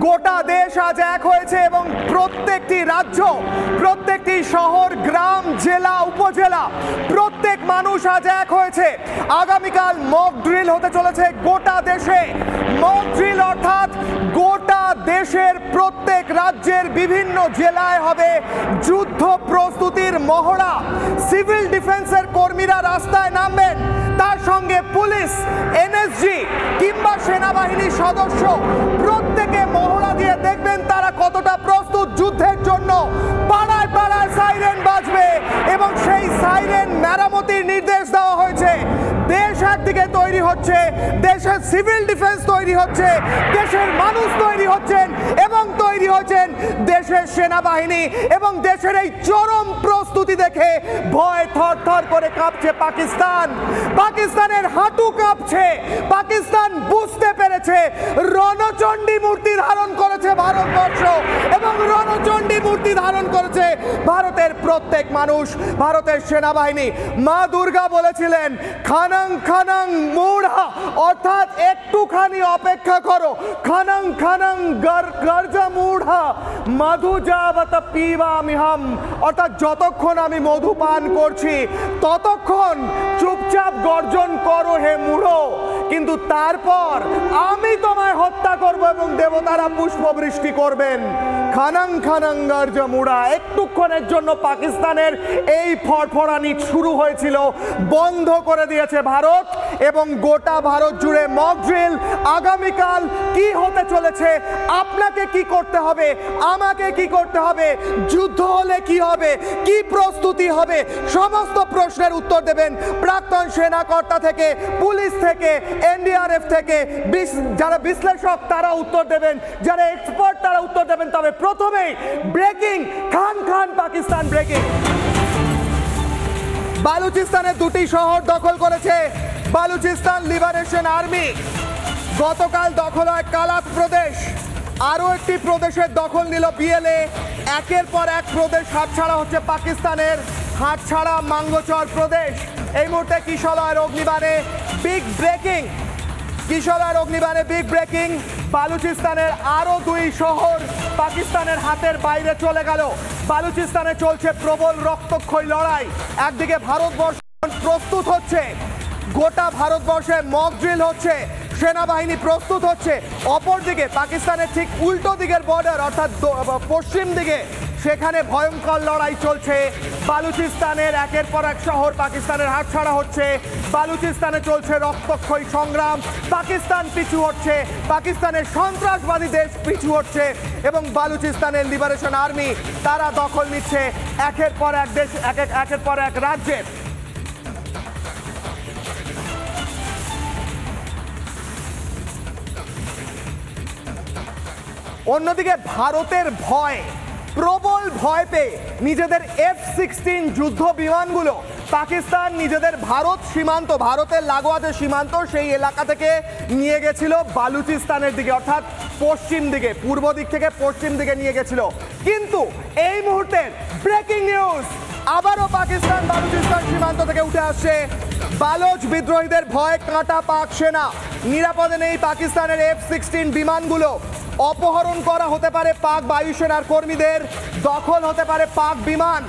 গোটা দেশ আজ এক হয়েছে এবং প্রত্যেকটি রাজ্য, প্রত্যেকটি শহর, গ্রাম, জেলা, উপজেলা, প্রত্যেক মানুষ আজ এক হয়েছে। আগামীকাল মক ড্রিল হতে চলেছে গোটা দেশে। মক ড্রিল অর্থাৎ গোটা দেশের প্রত্যেক রাজ্যের বিভিন্ন জেলায় হবে যুদ্ধ প্রস্তুতির মহড়া। সিভিল ডিফেন্সের কর্মীরা রাস্তায় নামবেন, তার সঙ্গে পুলিশ, এনএসজি কিংবা সেনাবাহিনীর সদস্য প্রত্যেকে মহড়া দিয়ে দেখবেন তারা কতটা প্রস্তুত যুদ্ধের জন্য। পাড়ায় পাড়ায় সাইরেন বাজবে এবং সেই সাইরেন মেরামতির নির্দেশ দেওয়া হয়েছে। দেশ একদিকে তৈরি হচ্ছে, দেশের সিভিল ডিফেন্স তৈরি হচ্ছে, দেশের মানুষ তৈরি হচ্ছেন এবং তৈরি হচ্ছেন দেশের সেনাবাহিনী। এবং দেশের এই চরম প্রস্তুতি দেখে ভয় থরথর করে কাঁপছে পাকিস্তান। পাকিস্তানের হাঁটু কাঁপছে। পাকিস্তান বুঝতে পেরেছে রণচণ্ডী মূর্তি ধারণ করেছে ভারতবর্ষ এবং রণচণ্ডী মূর্তি ধারণ করেছে ভারতের প্রত্যেক মানুষ, ভারতের সেনাবাহিনী। মা দুর্গা বলেছিলেন খানাং খানাং মূঢ়া, অর্থাৎ একটুখানি অপেক্ষা করো। খানাং খানাং গর্জা মূঢ়া মধু যাবত পিবামিহম, অর্থাৎ যতক্ষণ আমি মধু পান করছি ততক্ষণ চুপচাপ গর্জন করো হে মূঢ়, কিন্তু তারপর আমি তোমায় হত্যা করব এবং দেবতারা পুষ্পবৃষ্টি করবেন। খানাং খানাং গর্জা মূঢ়া। একটুক্ষণের জন্য পাকিস্তানের এই ফড়ফড়ানি শুরু হয়েছিল, বন্ধ করে দিয়েছে ভারত এবং গোটা ভারত জুড়ে মক ড্রিল। আগামীকাল কি হতে চলেছে, আপনাকে কি করতে হবে, আমাকে কি করতে হবে, যুদ্ধ হলে কি হবে, কি প্রস্তুতি হবে, সমস্ত প্রশ্নের উত্তর দেবেন প্রাক্তন সেনাকর্তা থেকে, পুলিশ থেকে, এনডিআরএফ থেকে, যারা বিশ্লেষক তারা উত্তর দেবেন, যারা এক্সপার্ট তারা উত্তর দেবেন। তবে প্রথমেই ব্রেকিং, খান খান পাকিস্তান ব্রেকিং। বালুচিস্তানের দুটি শহর দখল করেছে বালুচিস্তান লিবারেশন আর্মি। গতকাল দখল হয় কালাত প্রদেশ, আরও একটি প্রদেশের দখল নিল বিএলএ। একের পর এক প্রদেশ হাতছাড়া হচ্ছে পাকিস্তানের, হাতছাড়া মাঙ্গচর প্রদেশ। এই মুহূর্তে কিশলয়ের অগ্নিবাণে বিগ ব্রেকিং, কিশলয়ের অগ্নিবাণে বিগ ব্রেকিং। বালুচিস্তানের আরও দুই শহর পাকিস্তানের হাতের বাইরে চলে গেল। বালুচিস্তানে চলছে প্রবল রক্তক্ষয়ী লড়াই। একদিকে ভারতবর্ষ প্রস্তুত হচ্ছে, গোটা ভারতবর্ষে মক ড্রিল হচ্ছে, সেনাবাহিনী প্রস্তুত হচ্ছে। অপরদিকে পাকিস্তানের ঠিক উল্টো দিকের বর্ডার অর্থাৎ পশ্চিম দিকে, সেখানে ভয়ঙ্কর লড়াই চলছে। বালুচিস্তানের একের পর এক শহর পাকিস্তানের হাতছাড়া হচ্ছে। বালুচিস্তানে চলছে রক্তক্ষয়ী সংগ্রাম। পাকিস্তান পিছু হচ্ছে, পাকিস্তানের সন্ত্রাসবাদী দেশ পিছু হচ্ছে এবং বালুচিস্তানের লিবারেশন আর্মি তারা দখল নিচ্ছে একের পর এক দেশ, একের পর এক রাজ্যের। অন্যদিকে ভারতের ভয়, প্রবল ভয় পেয়ে নিজেদের F-16 যুদ্ধ বিমানগুলো পাকিস্তান নিজেদের ভারত সীমান্ত, ভারতের লাগোয়া যে সীমান্ত সেই এলাকা থেকে নিয়ে গেছিল বালুচিস্তানের দিকে, অর্থাৎ পশ্চিম দিকে, পূর্ব দিক থেকে পশ্চিম দিকে নিয়ে গেছিল। কিন্তু এই মুহূর্তে ব্রেকিং নিউজ, আবারও পাকিস্তান বালুচিস্তান সীমান্ত থেকে উঠে আসছে। বালোচ বিদ্রোহীদের ভয় কাঁটা পাক সেনা। নিরাপদে নেই পাকিস্তানের F-16 বিমানগুলো। অপহরণ করা হতে পারে পাক বায়ুসেনার কর্মীদের, দখল হতে পারে পাক বিমান।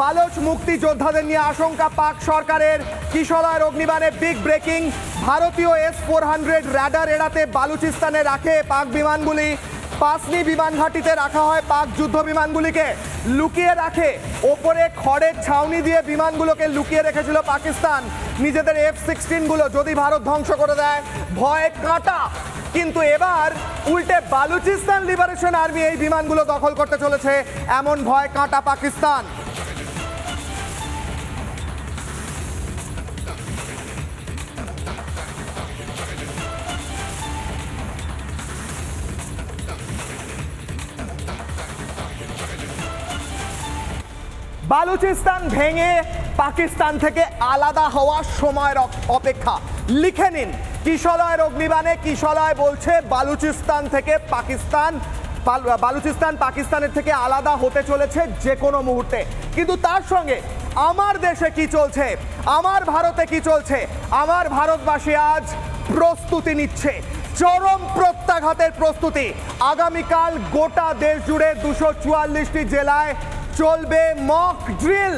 বালোচ মুক্তিযোদ্ধাদের নিয়ে আশঙ্কা পাক সরকারের। কিশলয়ের অগ্নিবাণে বিগ ব্রেকিং। ভারতীয় S-400 র্যাডার এড়াতে বালুচিস্তানে রাখে পাক বিমানগুলি। পাসনি বিমান ঘাঁটিতে রাখা হয় পাক যুদ্ধ বিমানগুলিকে, লুকিয়ে রাখে। ওপরে খড়ের ছাউনি দিয়ে বিমানগুলোকে লুকিয়ে রেখেছিল পাকিস্তান। নিজেদের F-16 গুলো যদি ভারত ধ্বংস করে দেয় ভয় কাঁটা। কিন্তু এবার উল্টে বালুচিস্তান লিবারেশন আর্মি এই বিমানগুলো দখল করতে চলেছে, এমন ভয় কাঁটা পাকিস্তান। বালুচিস্তান ভেঙে পাকিস্তান থেকে আলাদা হওয়ার সময়ের অপেক্ষা। লিখে নিন, কিশলয়ের অগ্নিবাণে কিশলয় বলছে বালুচিস্তান থেকে বালুচিস্তান পাকিস্তানের থেকে আলাদা হতে চলেছে যে কোনো মুহূর্তে। কিন্তু তার সঙ্গে আমার দেশে কি চলছে, আমার ভারতে কি চলছে, আমার ভারতবাসী আজ প্রস্তুতি নিচ্ছে। চরম প্রত্যাঘাতের প্রস্তুতি। আগামীকাল গোটা দেশ জুড়ে 244টি জেলায় চলবে মক ড্রিল,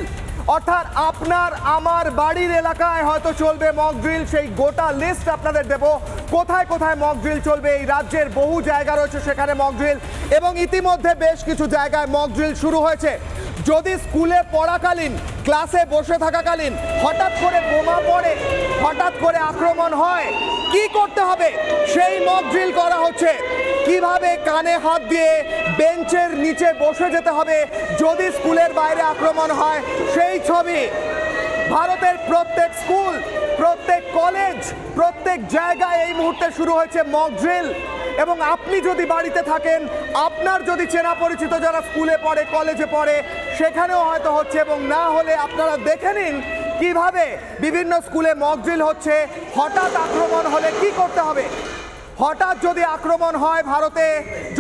অর্থাৎ আপনার আমার বাড়ির এলাকায় হয়তো চলবে মক ড্রিল। সেই গোটা লিস্ট আপনাদের দেব, কোথায় কোথায় মক ড্রিল চলবে। এই রাজ্যের বহু জায়গা রয়েছে সেখানে মক ড্রিল, এবং ইতিমধ্যে বেশ কিছু জায়গায় মক ড্রিল শুরু হয়েছে। যদি স্কুলে পড়াকালীন, ক্লাসে বসে থাকাকালীন হঠাৎ করে বোমা পড়ে, হঠাৎ করে আক্রমণ হয়, কি করতে হবে সেই মক ড্রিল করা হচ্ছে। কিভাবে কানে হাত দিয়ে বেঞ্চের নিচে বসে যেতে হবে যদি স্কুলের বাইরে আক্রমণ হয়, সেই ছবি। ভারতের প্রত্যেক স্কুল, প্রত্যেক কলেজ, প্রত্যেক জায়গায় এই মুহূর্তে শুরু হয়েছে মক ড্রিল। এবং আপনি যদি বাড়িতে থাকেন, আপনার যদি চেনা পরিচিত যারা স্কুলে পড়ে, কলেজে পড়ে, সেখানেও হয়তো হচ্ছে, এবং না হলে আপনারা দেখে নিন কিভাবে বিভিন্ন স্কুলে মক ড্রিল হচ্ছে। হঠাৎ আক্রমণ হলে কি করতে হবে, হঠাৎ যদি আক্রমণ হয় ভারতে,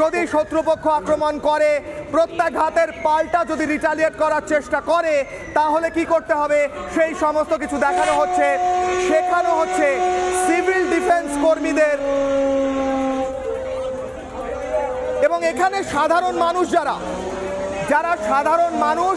যদি শত্রুপক্ষ আক্রমণ করে, প্রত্যাঘাতের পাল্টা যদি রিটালিয়েট করার চেষ্টা করে, তাহলে কি করতে হবে সেই সমস্ত কিছু দেখানো হচ্ছে, শেখানো হচ্ছে সিভিল ডিফেন্স কর্মীদের। এবং এখানে সাধারণ মানুষ যারা সাধারণ মানুষ,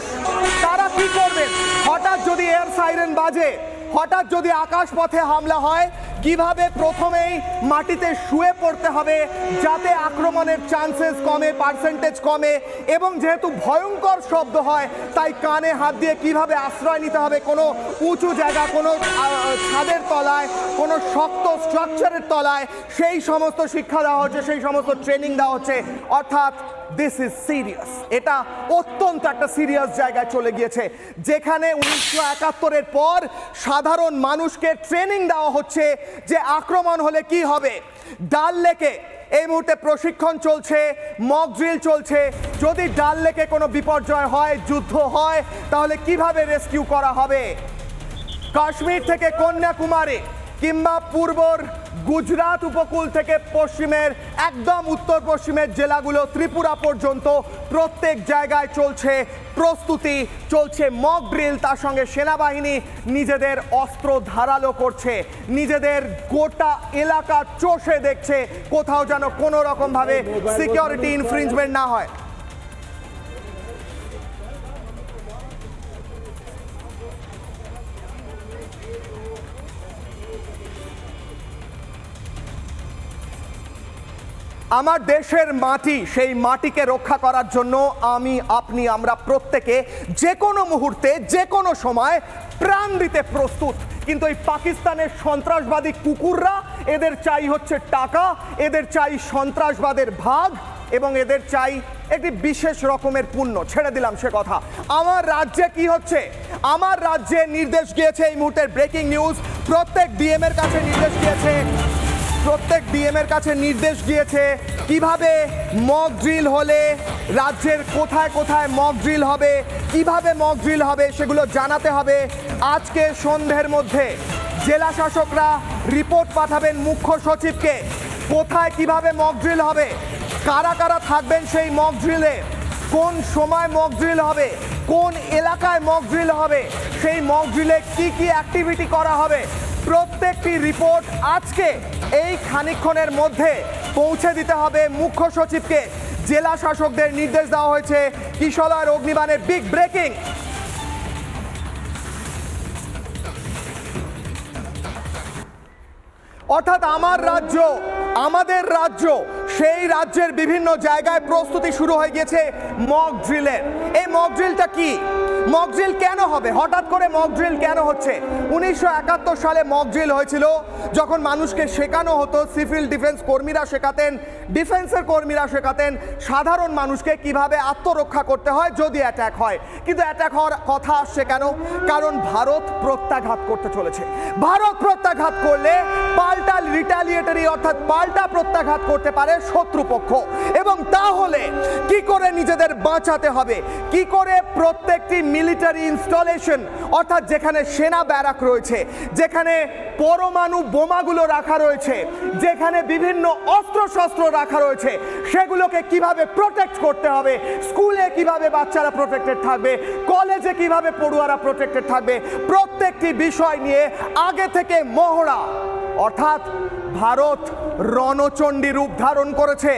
তারা কি করবেন হঠাৎ যদি এয়ার সাইরেন বাজে, হঠাৎ যদি আকাশপথে হামলা হয়, কিভাবে প্রথমেই মাটিতে শুয়ে পড়তে হবে যাতে আক্রমণের চান্সেস কমে, পার্সেন্টেজ কমে। এবং যেহেতু ভয়ঙ্কর শব্দ হয়, তাই কানে হাত দিয়ে কিভাবে আশ্রয় নিতে হবে কোনো উঁচু জায়গা, কোনো ছাদের তলায়, কোনো শক্ত স্ট্রাকচারের তলায়, সেই সমস্ত শিক্ষা দেওয়া হচ্ছে, সেই সমস্ত ট্রেনিং দেওয়া হচ্ছে। অর্থাৎ দিস ইজ সিরিয়াস। এটা অত্যন্ত একটা সিরিয়াস জায়গায় চলে গিয়েছে, যেখানে 1971-এর পর সাধারণ মানুষকে ট্রেনিং দেওয়া হচ্ছে যে আক্রমণ হলে কি হবে। ডাল লেকে এই মুহূর্তে প্রশিক্ষণ চলছে, মক ড্রিল চলছে। যদি ডাল লেকে কোনো বিপর্যয় হয়, যুদ্ধ হয়, তাহলে কিভাবে রেস্কিউ করা হবে। কাশ্মীর থেকে কন্যাকুমারী কিংবা পূর্বর গুজরাট উপকূল থেকে পশ্চিমের একদম উত্তর পশ্চিমের জেলাগুলো ত্রিপুরা পর্যন্ত প্রত্যেক জায়গায় চলছে প্রস্তুতি, চলছে মক ড্রিল। তার সঙ্গে সেনাবাহিনী নিজেদের অস্ত্র ধারালো করছে, নিজেদের গোটা এলাকা চষে দেখছে কোথাও যেন কোনো রকমভাবে সিকিউরিটি ইনফ্রিঞ্জমেন্ট না হয়। আমার দেশের মাটি, সেই মাটিকে রক্ষা করার জন্য আমি, আপনি, আমরা প্রত্যেকে যে কোনো মুহূর্তে, যে কোনো সময় প্রাণ দিতে প্রস্তুত। কিন্তু এই পাকিস্তানের সন্ত্রাসবাদী কুকুররা, এদের চাই হচ্ছে টাকা, এদের চাই সন্ত্রাসবাদের ভাগ, এবং এদের চাই একটি বিশেষ রকমের পুণ্য। ছেড়ে দিলাম সে কথা। আমার রাজ্যে কি হচ্ছে, আমার রাজ্যে নির্দেশ গিয়েছে, এই মুহূর্তের ব্রেকিং নিউজ, প্রত্যেক ডিএম এর কাছে নির্দেশ গিয়েছে, নির্দেশ গিয়েছে কিভাবে মক ড্রিল হলে রাজ্যের কোথায় কোথায় মক ড্রিল হবে, কিভাবে মক ড্রিল হবে সেগুলো জানাতে হবে। আজকে সন্ধ্যের মধ্যে জেলা শাসকরা রিপোর্ট পাঠাবেন মুখ্য সচিবকে, কোথায় কিভাবে মক ড্রিল হবে, কারা কারা থাকবেন সেই মক ড্রিলে, কোন সময় মক ড্রিল হবে, কোন এলাকায় মক ড্রিল হবে, সেই মক ড্রিলে কি কি অ্যাক্টিভিটি করা হবে। প্রত্যেকটি রিপোর্ট আজকে এই খানিকক্ষণের মধ্যে পৌঁছে দিতে হবে মুখ্য সচিবকে। জেলা শাসকদের নির্দেশ দেওয়া হয়েছে। কিশলয়ের অগ্নিবাণের বিগ ব্রেকিং। অর্থাৎ আমার রাজ্য, আমাদের রাজ্য, সেই রাজ্যের বিভিন্ন জায়গায় প্রস্তুতি শুরু হয়ে গেছে মক ড্রিলের। এই মক ড্রিলটা কি, মক ড্রিল কেন হবে, হঠাৎ করে মক ড্রিল কেন হচ্ছে? 1971 সালে মক ড্রিল হয়েছিল, যখন মানুষকে শেখানো হতো, সিভিল ডিফেন্স কর্মীরা শেখাতেন, ডিফেন্সের কর্মীরা শেখাতেন সাধারণ মানুষকে কিভাবে আত্মরক্ষা করতে হয় যদি অ্যাটাক হয়। কিন্তু অ্যাটাক হওয়ার কথা আসছে কেন? কারণ ভারত প্রত্যাঘাত করতে চলেছে। ভারত প্রত্যাঘাত করলে পাল্টা রিটালিয়েটরি, অর্থাৎ পাল্টা প্রত্যাঘাত করতে পারে শত্রুপক্ষ। এবং তাহলে কি করে নিজেদের বাঁচাতে হবে, কি করে প্রত্যেকটি মিলিটারি ইনস্টলেশন, অর্থাৎ যেখানে সেনা ব্যারাক রয়েছে, যেখানে পরমাণু বোমাগুলো রাখা রয়েছে, যেখানে বিভিন্ন অস্ত্রশস্ত্র রাখা রয়েছে, সেগুলোকে কিভাবে প্রোটেক্ট করতে হবে, স্কুলে কিভাবে বাচ্চারা প্রোটেক্টেড থাকবে, কলেজে কিভাবে পড়ুয়ারা প্রোটেক্টেড থাকবে, প্রত্যেকটি বিষয় নিয়ে আগে থেকে মহড়া, অর্থাৎ ভারত রণচণ্ডী রূপ ধারণ করেছে।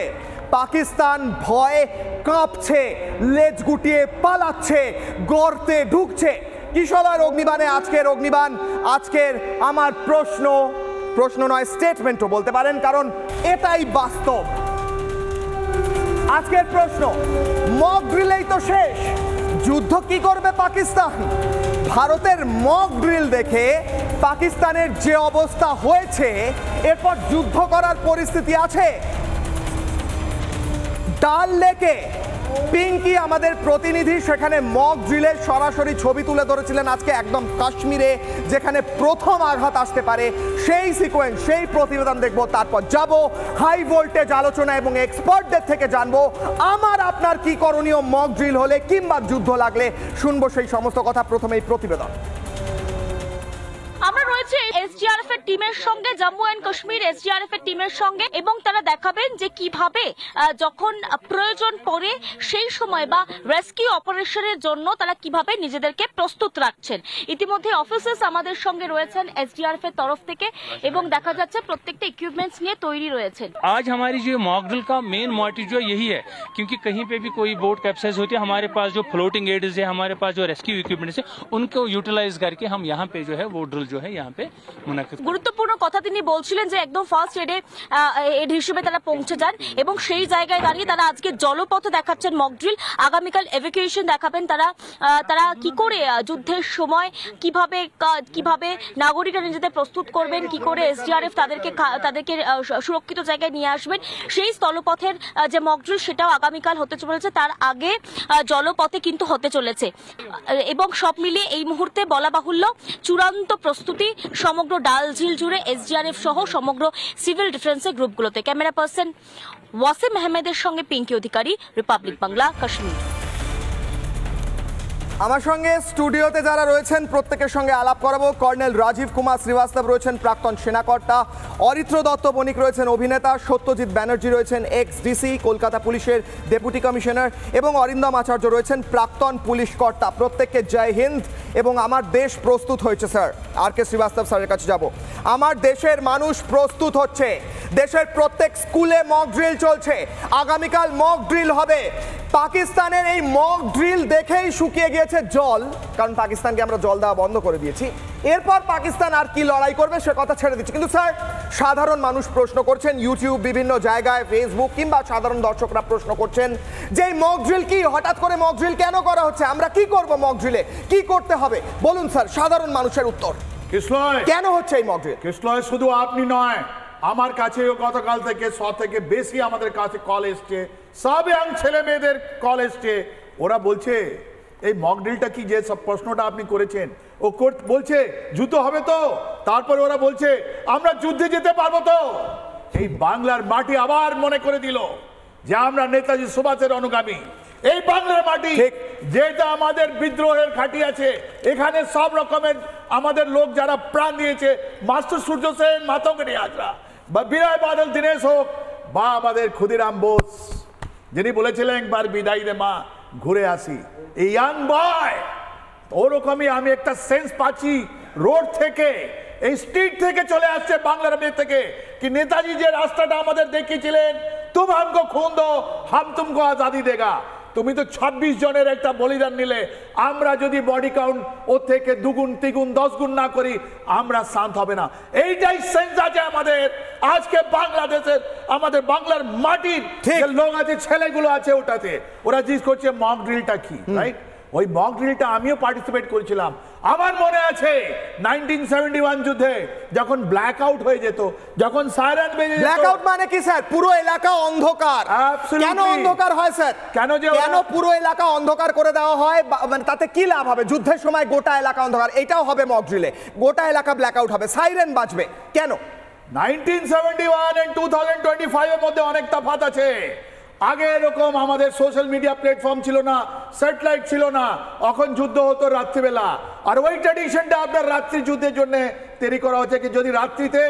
পাকিস্তান ভয়ে কাঁপছে, লেজ গুটিয়ে পালাচ্ছে, গর্তে ঢুকছে। কিশোর অগ্নিবাণে আজকের অগ্নিবাণ, আজকের আমার প্রশ্ন নয় স্টেটমেন্টও বলতে পারেন, কারণ এটাই বাস্তব। আজকের প্রশ্ন, মক ড্রিলেই তো শেষ, যুদ্ধ কি করবে পাকিস্তান? ভারতের মক ড্রিল দেখে পাকিস্তানের যে অবস্থা হয়েছে, এরপর যুদ্ধ করার পরিস্থিতি আছে? ডাল লেকে পিঙ্কি আমাদের প্রতিনিধি সেখানে মক ড্রিলের সরাসরি ছবি তুলে ধরেছিলেন আজকে, একদম কাশ্মীরে যেখানে প্রথম আঘাত আসতে পারে সেই সিকোয়েন্স, সেই প্রতিবেদন দেখব। তারপর যাব হাই ভোল্টেজ আলোচনা এবং এক্সপার্টদের থেকে জানবো আমার আপনার কি করণীয় মক ড্রিল হলে কিংবা যুদ্ধ লাগলে। শুনবো সেই সমস্ত কথা, প্রথমেই প্রতিবেদন। আমরা রয়েছে এসডিআরএফ এর টিমের সঙ্গে, জম্মু এন্ড কাশ্মীর এসডিআরএফ এর টিমের সঙ্গে, এবং তারা দেখাবেন যে কিভাবে যখন প্রয়োজন পড়ে সেই সময় বা রেস্কিউ অপারেশনের জন্য তারা কিভাবে নিজেদেরকে প্রস্তুত রাখছেন। ইতিমধ্যে অফিসার্স আমাদের সঙ্গে রয়েছেন এসডিআরএফ এর তরফ থেকে, এবং দেখা যাচ্ছে প্রত্যেকটা ইকুইপমেন্টস নিয়ে তৈরি রয়েছেন। आज हमारी जो मॉक ड्रिल का मेन मोटिव जो यही है, क्योंकि कहीं पे भी कोई बोट कैप्साइज होती है, हमारे पास जो फ्लोटिंग एड्स है, हमारे पास जो रेस्क्यू इक्विपमेंट्स है, उनको यूटिलाइज करके हम यहाँ पे जो है वो ड्रिल जो है यहाँ पे मुनाकिद। গুরুত্বপূর্ণ কথা তিনি বলছিলেন যে একদম ফার্স্ট এড হিসেবে তারা পৌঁছে যান, এবং সেই জায়গায় দাঁড়িয়ে তারা আজকে জলপথে দেখাচ্ছেন মক ড্রিল। আগামীকাল এভাকুয়েশন দেখাবেন তারা কি করে যুদ্ধের সময় কিভাবে নাগরিকরা নিজেদের প্রস্তুত করবেন, কি করে এসডিআরএফ তাদেরকে সুরক্ষিত জায়গায় নিয়ে আসবেন, সেই স্থলপথের যে মক ড্রিল সেটাও আগামীকাল হতে চলেছে। তার আগে জলপথে কিন্তু হতে চলেছে, এবং সব মিলিয়ে এই মুহূর্তে বলা বাহুল্য চূড়ান্ত প্রস্তুতি সমগ্র ডাল ঝিল জুড়ে এসডিআরএফ সহ সমগ্র সিভিল ডিফেন্সের গ্রুপগুলোতে। ক্যামেরা পার্সন ওয়াসিম আহমেদের সঙ্গে পিঙ্কি অধিকারী, রিপাবলিক বাংলা, কাশ্মীর। আমার সঙ্গে স্টুডিওতে যারা রয়েছেন প্রত্যেকের সঙ্গে আলাপ করাবো। কর্নেল রাজীব কুমার শ্রীবাস্তব রয়েছেন, প্রাক্তন সেনাকর্তা। অরিত্র দত্ত বণিক রয়েছেন, অভিনেতা। সত্যজিৎ ব্যানার্জি রয়েছেন, এক্স ডিসি কলকাতা পুলিশের ডেপুটি কমিশনার। এবং অরিন্দম আচার্য রয়েছেন, প্রাক্তন পুলিশ কর্তা। প্রত্যেককে জয় হিন্দ। এবং আমার দেশ প্রস্তুত হয়েছে স্যার। আর কে শ্রীবাস্তব স্যারের কাছে যাব। আমার দেশের মানুষ প্রস্তুত হচ্ছে, দেশের প্রত্যেক স্কুলে মক ড্রিল চলছে, আগামীকাল মক ড্রিল হবে। পাকিস্তানের এই মক ড্রিল দেখেই শুকিয়ে গিয়েছে জল, কারণ পাকিস্তানকে আমরা জল দেওয়া বন্ধ করে দিয়েছি। এরপর পাকিস্তান আর কি লড়াই করবে সে কথা ছেড়ে দিচ্ছি। কিন্তু স্যার, সাধারণ মানুষ প্রশ্ন করছেন, ইউটিউব, বিভিন্ন জায়গায়, ফেসবুক কিংবা সাধারণ দর্শকরা প্রশ্ন করছেন যে মক ড্রিল কি, হঠাৎ করে মক ড্রিল কেন করা হচ্ছে, আমরা কি করব মক ড্রিলে, কি করতে হবে বলুন স্যার, সাধারণ মানুষের উত্তর কেন হচ্ছে এই মক ড্রিল? কৃষ্ণয়, শুধু আপনি নয়, আমার কাছে গতকাল থেকে 100 থেকে বেশি আমাদের কাছে কল এসছে, সব ইয়াং ছেলে মেয়েদের কল এসছে। ওরা বলছে এই মক ড্রিলটা কি, যে সব প্রশ্নটা আপনি করেছেন, ও বলছে যুদ্ধ হবে তো, তারপরে ওরা বলছে আমরা যুদ্ধে যেতে পারবো তো। এই বাংলার মাটি আবার মনে করে দিল যে আমরা নেতাজি সুভাষের অনুগামী। এই বাংলার মাটি যেটা আমাদের বিদ্রোহের ঘাঁটি আছে, এখানে সব রকমের আমাদের লোক যারা প্রাণ দিয়েছে, মাস্টার সূর্য সেন, মাতঙ্গিনী হাজরা, বা বিনয় বাদল দীনেশ হোক, বা আমাদের ক্ষুদিরাম বোস, যিনি বলেছিলেন একবার বিদায় দে মা, ঘুরে আসি। এই ইয়াং বয়, ওরকমই আমি একটা সেন্স পাচ্ছি রোড থেকে, এই স্ট্রিট থেকে চলে আসছে বাংলার মেয়ে থেকে, কি নেতাজি যে রাস্তাটা আমাদের দেখিয়েছিলেন, তুম হামকো খুন দো হাম তুমকো আজাদি দেগা। তুমি তো 26 জনের একটা বলিদান নিলে, আমরা যদি বডি কাউন্ট ওর থেকে 2 গুণ 3 গুণ 10 গুণ না করি, আমরা শান্ত হবে না। এইটাই সেন্স আছে আমাদের আজকে বাংলাদেশের, আমাদের বাংলার মাটির যে লোক আছে, ছেলেগুলো আছে, ওটাতে ওরা জিজ্ঞেস করছে মক ড্রিলটা কি, রাইট? ওই মক ড্রিলটা আমিও পার্টিসিপেট করেছিলাম। আমার মনে আছে 1971 যুদ্ধে যখন ব্ল্যাক আউট হয়ে যেত, যখন সাইরেন বেজে যেত। ব্ল্যাক আউট মানে কি স্যার? পুরো এলাকা অন্ধকার। কেন অন্ধকার হয় স্যার? কেন পুরো এলাকা অন্ধকার করে দেওয়া হয়? মানে তাতে কি লাভ হবে? যুদ্ধের সময় গোটা এলাকা অন্ধকার, এটাও হবে মক ড্রিলে, গোটা এলাকা ব্ল্যাক আউট হবে, সাইরেন বাজবে কেন? 1971 and 2025 এর মধ্যে অনেক তফাৎ আছে। আগে এরকম আমাদের সোশ্যাল মিডিয়া প্ল্যাটফর্ম ছিল না, স্যাটেলাইট ছিল না, এখন যুদ্ধ হতো রাত্রিবেলা। আর ওই ট্র্যাডিশনটা আপনার রাত্রি যুদ্ধের জন্য তৈরি করা হচ্ছে, কি যদি রাত্রিতে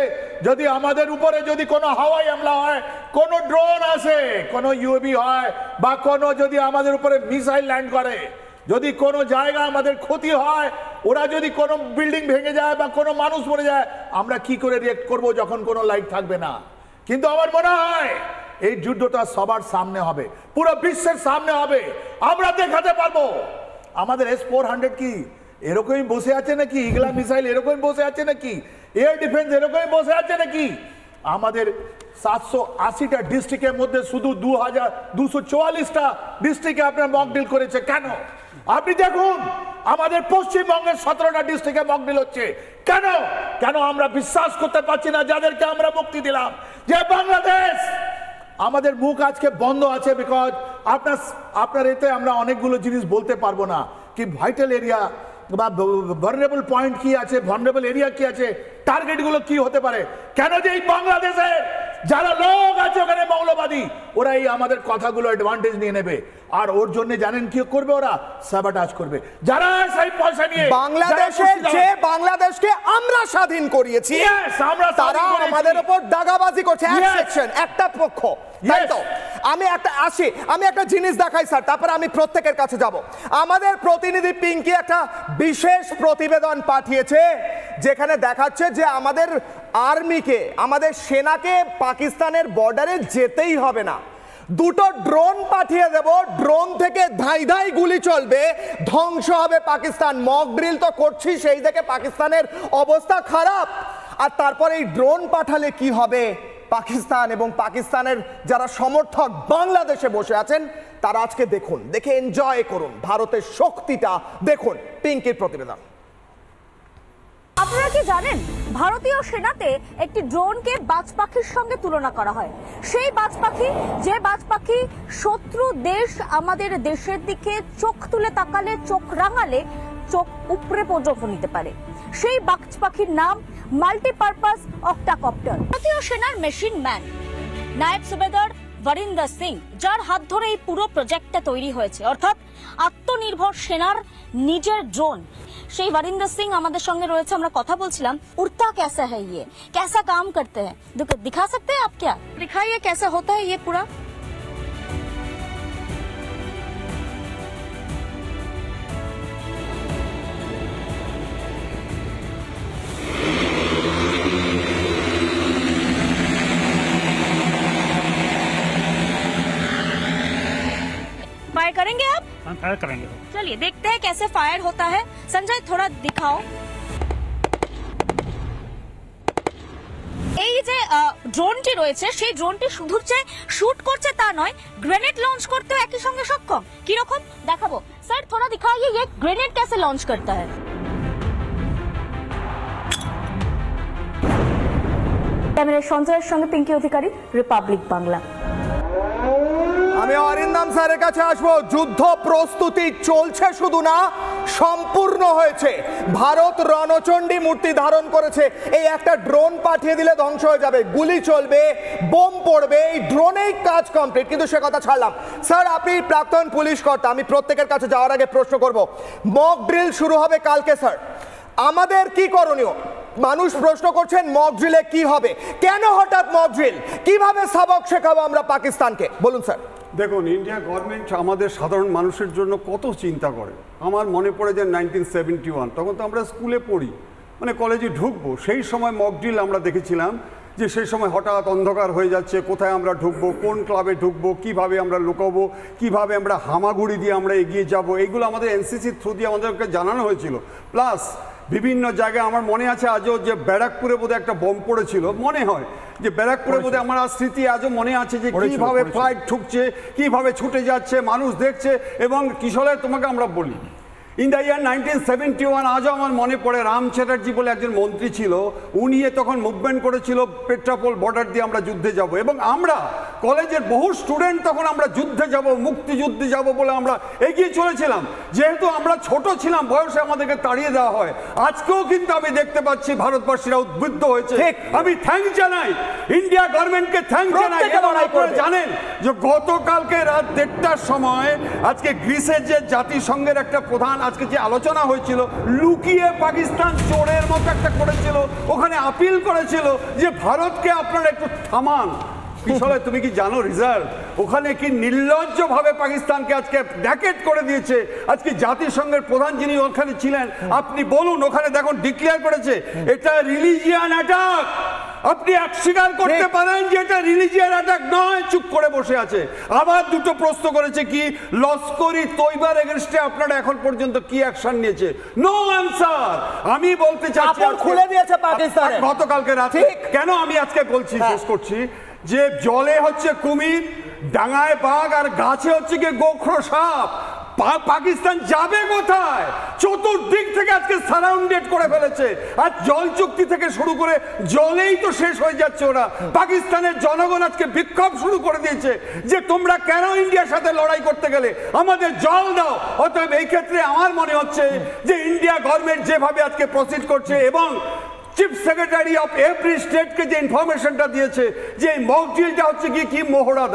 যদি আমাদের উপরে যদি কোনো হাওয়াই হামলা হয়, কোনো ড্রোন আসে, কোনো ইউএভি হয়, বা কোনো যদি আমাদের উপরে মিসাইল ল্যান্ড করে, যদি কোনো জায়গা আমাদের ক্ষতি হয়, ওরা যদি কোনো বিল্ডিং ভেঙে যায় বা কোনো মানুষ মরে যায়, আমরা কি করে রিয়েক্ট করব যখন কোনো লাইট থাকবে না? কিন্তু আমার মনে হয় এই যুদ্ধটা সবার সামনে হবে, পুরো বিশ্বের সামনে হবে, আমরা দেখাতে পারবো। আমাদের S-400 কি এরকমই বসে আছে নাকি? ইগলা মিসাইল এরকমই বসে আছে নাকি? এয়ার ডিফেন্স এরকমই বসে আছে নাকি? আমাদের 780টা ডিস্ট্রিক্টের মধ্যে শুধু 2244টা ডিস্ট্রিক্টে আপনার মক ড্রিল করেছে। কেন? আপনি দেখুন আমাদের পশ্চিমবঙ্গের 17টা ডিস্ট্রিক্টে মক ড্রিল হচ্ছে। কেন? কেন আমরা বিশ্বাস করতে পারছি না যাদেরকে আমরা মুক্তি দিলাম যে বাংলাদেশ। আমাদের মুখ আজকে বন্ধ আছে বিকজ আপনার এতে আমরা অনেকগুলো জিনিস বলতে পারবো না কি ভাইটাল এরিয়া বা ভালনারেবল পয়েন্ট কি আছে, ভালনারেবল এরিয়া কি আছে, টার্গেট গুলো কি হতে পারে। কেন যে এই বাংলাদেশে যারা লোক আছে ওখানে মৌলবাদী, ওরা এই আমাদের কথাগুলো অ্যাডভান্টেজ নিয়ে নেবে, আর ওর জন্য জানেন কি করবে? ওরা সাবোটাজ করবে। যারা সেই পয়সা নিয়ে বাংলাদেশের যে বাংলাদেশকে আমরা স্বাধীন করিয়েছি তারা আমাদের উপর দাগাবাজি করছে। এক সেকশন, একটা পক্ষ, তাই তো? আমি একটা জিনিস দেখাই স্যার, তারপর আমি প্রত্যেকের কাছে যাব। আমাদের প্রতিনিধি পিঙ্কি একটা বিশেষ প্রতিবেদন পাঠিয়েছে যেখানে দেখাচ্ছে যে আমাদের আর্মিকে, আমাদের সেনাকে পাকিস্তানের বর্ডারে যেতেই হবে না, দুটো ড্রোন পাঠিয়ে দেব, ড্রোন থেকে ধাই ধাই গুলি চলবে, ধ্বংস হবে পাকিস্তান। মক ড্রিল তো করছি, সেই থেকে পাকিস্তানের অবস্থা খারাপ। আর তারপর এই ড্রোন পাঠালে কি হবে? পাকিস্তান এবং পাকিস্তানের যারা সমর্থক বাংলাদেশে বসে আছেন তারা আজকে দেখুন, দেখে এনজয় করুন ভারতের শক্তিটা। দেখুন পিঙ্কির প্রতিবেদন। আপনারা কি জানেন ভারতীয় সেনাতে একটি ড্রোনকে বাজ পাখির সঙ্গে তুলনা করা হয়? সেই বাজ পাখি, যে বাজ পাখি শত্রু দেশ আমাদের দেশের দিকে চোখ তুলে তাকালে, চোখ রাঙালে চোখ উপরে পর্যন্ত নিতে পারে, সেই বাজ পাখির নাম মাল্টিপারপাস অক্টাকপ্টার। ভারতীয় সেনার মেশিন ম্যান নায়েব সুবেদার বরিন্দর সিং, যার হাত ধরে এই পুরো প্রজেক্টটা তৈরি হয়েছে, অর্থাৎ আত্মনির্ভর সেনার নিজের ড্রোন, সেই বরিন্দর সিং আমাদের সঙ্গে রয়েছে। আমরা কথা বলছিলাম উড়তা कैसा है ये, कैसा काम करते हैं, दिखा सकते हैं आप? क्या दिखाइए कैसा होता है ये पूरा? फायर करेंगे आप? हम फायर करेंगे। चलिए देखते हैं कैसे फायर होता है। संजय थोड़ा दिखाओ। এই যে ড্রোনটি রয়েছে সেই ড্রোনটি শুধু যে শুট করছে তা নয়, গ্রেনেড লঞ্চ করতে একই সঙ্গে সক্ষম। কি রকম দেখাবো স্যার, थोड़ा दिखाइए ये ग्रेनेड कैसे लॉन्च करता है। ক্যামেরার সঞ্জয়ের সঙ্গে পিঙ্কি অধিকারী, রিপাবলিক বাংলা। আমি অরিন্দম স্যারের কাছে আসবো। যুদ্ধ প্রস্তুতি চলছে শুধু না, সম্পূর্ণ হয়েছে। ভারত রণচণ্ডী মূর্তি ধারণ করেছে। এই একটা ড্রোন পাঠিয়ে দিলে ধ্বংস হয়ে যাবে, গুলি চলবে, বোম পড়বে, এই ড্রোনেই কাজ কমপ্লিট। কিন্তু সে কথা ছাড়লাম। স্যার আপনি প্রাক্তন পুলিশ কর্তা, আমি প্রত্যেকের কাছে যাওয়ার আগে প্রশ্ন করব, মক ড্রিল শুরু হবে কালকে স্যার, আমাদের কি করণীয়? মানুষ প্রশ্ন করছেন মক ড্রিলে কি হবে, কেন হঠাৎ মক ড্রিল, কিভাবে সবক শেখাবো আমরা পাকিস্তানকে? বলুন স্যার। দেখুন, ইন্ডিয়া গভর্নমেন্ট আমাদের সাধারণ মানুষের জন্য কত চিন্তা করে। আমার মনে পড়ে যে 1971, তখন তো আমরা স্কুলে পড়ি, মানে কলেজে ঢুকবো, সেই সময় মক ড্রিল আমরা দেখেছিলাম যে সেই সময় হঠাৎ অন্ধকার হয়ে যাচ্ছে, কোথায় আমরা ঢুকবো, কোন ক্লাবে ঢুকবো, কিভাবে আমরা লুকাবো, কিভাবে আমরা হামাগুড়ি দিয়ে আমরা এগিয়ে যাব, এইগুলো আমাদের এনসিসির থ্রু দিয়ে আমাদেরকে জানানো হয়েছিল। প্লাস বিভিন্ন জায়গায় আমার মনে আছে আজও যে ব্যারাকপুরে বোধহয় একটা বোম পড়েছিল, মনে হয় যে ব্যারাকপুরে বোধহয় আমার স্মৃতি আজও মনে আছে যে কিভাবে ফ্লাইট ঠুকছে, কিভাবে ছুটে যাচ্ছে, মানুষ দেখছে। এবং কিশোরে তোমাকে আমরা বলি, ইন দ্য ইয়ার 1971 আজও আমার মনে পড়ে, রাম চ্যাটার্জি বলে একজন মন্ত্রী ছিল, উনি তখন মুভমেন্ট করেছিল পেট্রাপোল বর্ডার দিয়ে আমরা যুদ্ধে যাব, এবং আমরা কলেজের বহু স্টুডেন্ট তখন আমরা যুদ্ধে যাব, মুক্তিযুদ্ধে যাব বলে আমরা এগিয়ে চলেছিলাম। যেহেতু আমরা ছোট ছিলাম বয়সে, আমাদেরকে তাড়িয়ে দেওয়া হয়। আজকেও কিন্তু আমি দেখতে পাচ্ছি ভারতবাসীরা উদ্বুদ্ধ হয়েছে। আমি থ্যাংক জানাই ইন্ডিয়া গভর্নমেন্টকে, থ্যাংক জানাই। এবং আপনারা জানেন যে গতকালকে রাত 1:30টার সময় আজকে গ্রিসের যে জাতিসংঘের একটা প্রধান আজকে যে আলোচনা হয়েছিল, লুকিয়ে পাকিস্তান চোরের মতো একটা করেছিল, ওখানে আপিল করেছিল যে ভারতকে আপনারা একটু থামান, পিছলে তুমি কি জানো রেজাল্ট? ওখানে কি নির্লজ্জভাবে পাকিস্তানকে আজকে ব্যাকেট করে দিয়েছে। আজকে জাতিসংঘের প্রধান যিনি ওখানে ছিলেন, আপনি বলুন, ওখানে দেখুন ডিক্লেয়ার করেছে এটা রিলিজিয়ান অ্যাটাক। আপনি স্বীকার করতে পারেন যে এটা রিলিজিয়ান অ্যাটাক নয়, চুপ করে বসে আছে। আবার দুটো প্রশ্ন করেছে কি লস্করি তৈবার এগেইনস্টে আপনারা এখন পর্যন্ত কি অ্যাকশন নিয়েছে? No answer. আমি বলতে চাচ্ছি খুলে দিয়েছে পাকিস্তান গতকালকে রাতে। কেন আমি আজকে বলছি, শেষ করছি, যে জলে হচ্ছে কুমির, ডাঙায় বাঘ, আর গাছে হচ্ছে কি গোখরো সাপ। পাকিস্তান যাবে কোথায়? চতুর্দিক থেকে আজকে সারাউন্ডেড করে ফেলেছে। আর জল চুক্তি থেকে শুরু করে জলেই তো শেষ হয়ে যাচ্ছে ওরা। পাকিস্তানের জনগণ আজকে বিক্ষোভ শুরু করে দিয়েছে যে তোমরা কেন ইন্ডিয়ার সাথে লড়াই করতে গেলে, আমাদের জল দাও। অতএব এই ক্ষেত্রে আমার মনে হচ্ছে যে ইন্ডিয়া গভর্নমেন্ট যেভাবে আজকে প্রসিড করছে এবং চিফ সেক্রেটারি অফ এভরি স্টেটকে যে ইনফরমেশনটা দিয়েছে যে এই মক ড্রিলটা হচ্ছে কি মহড়া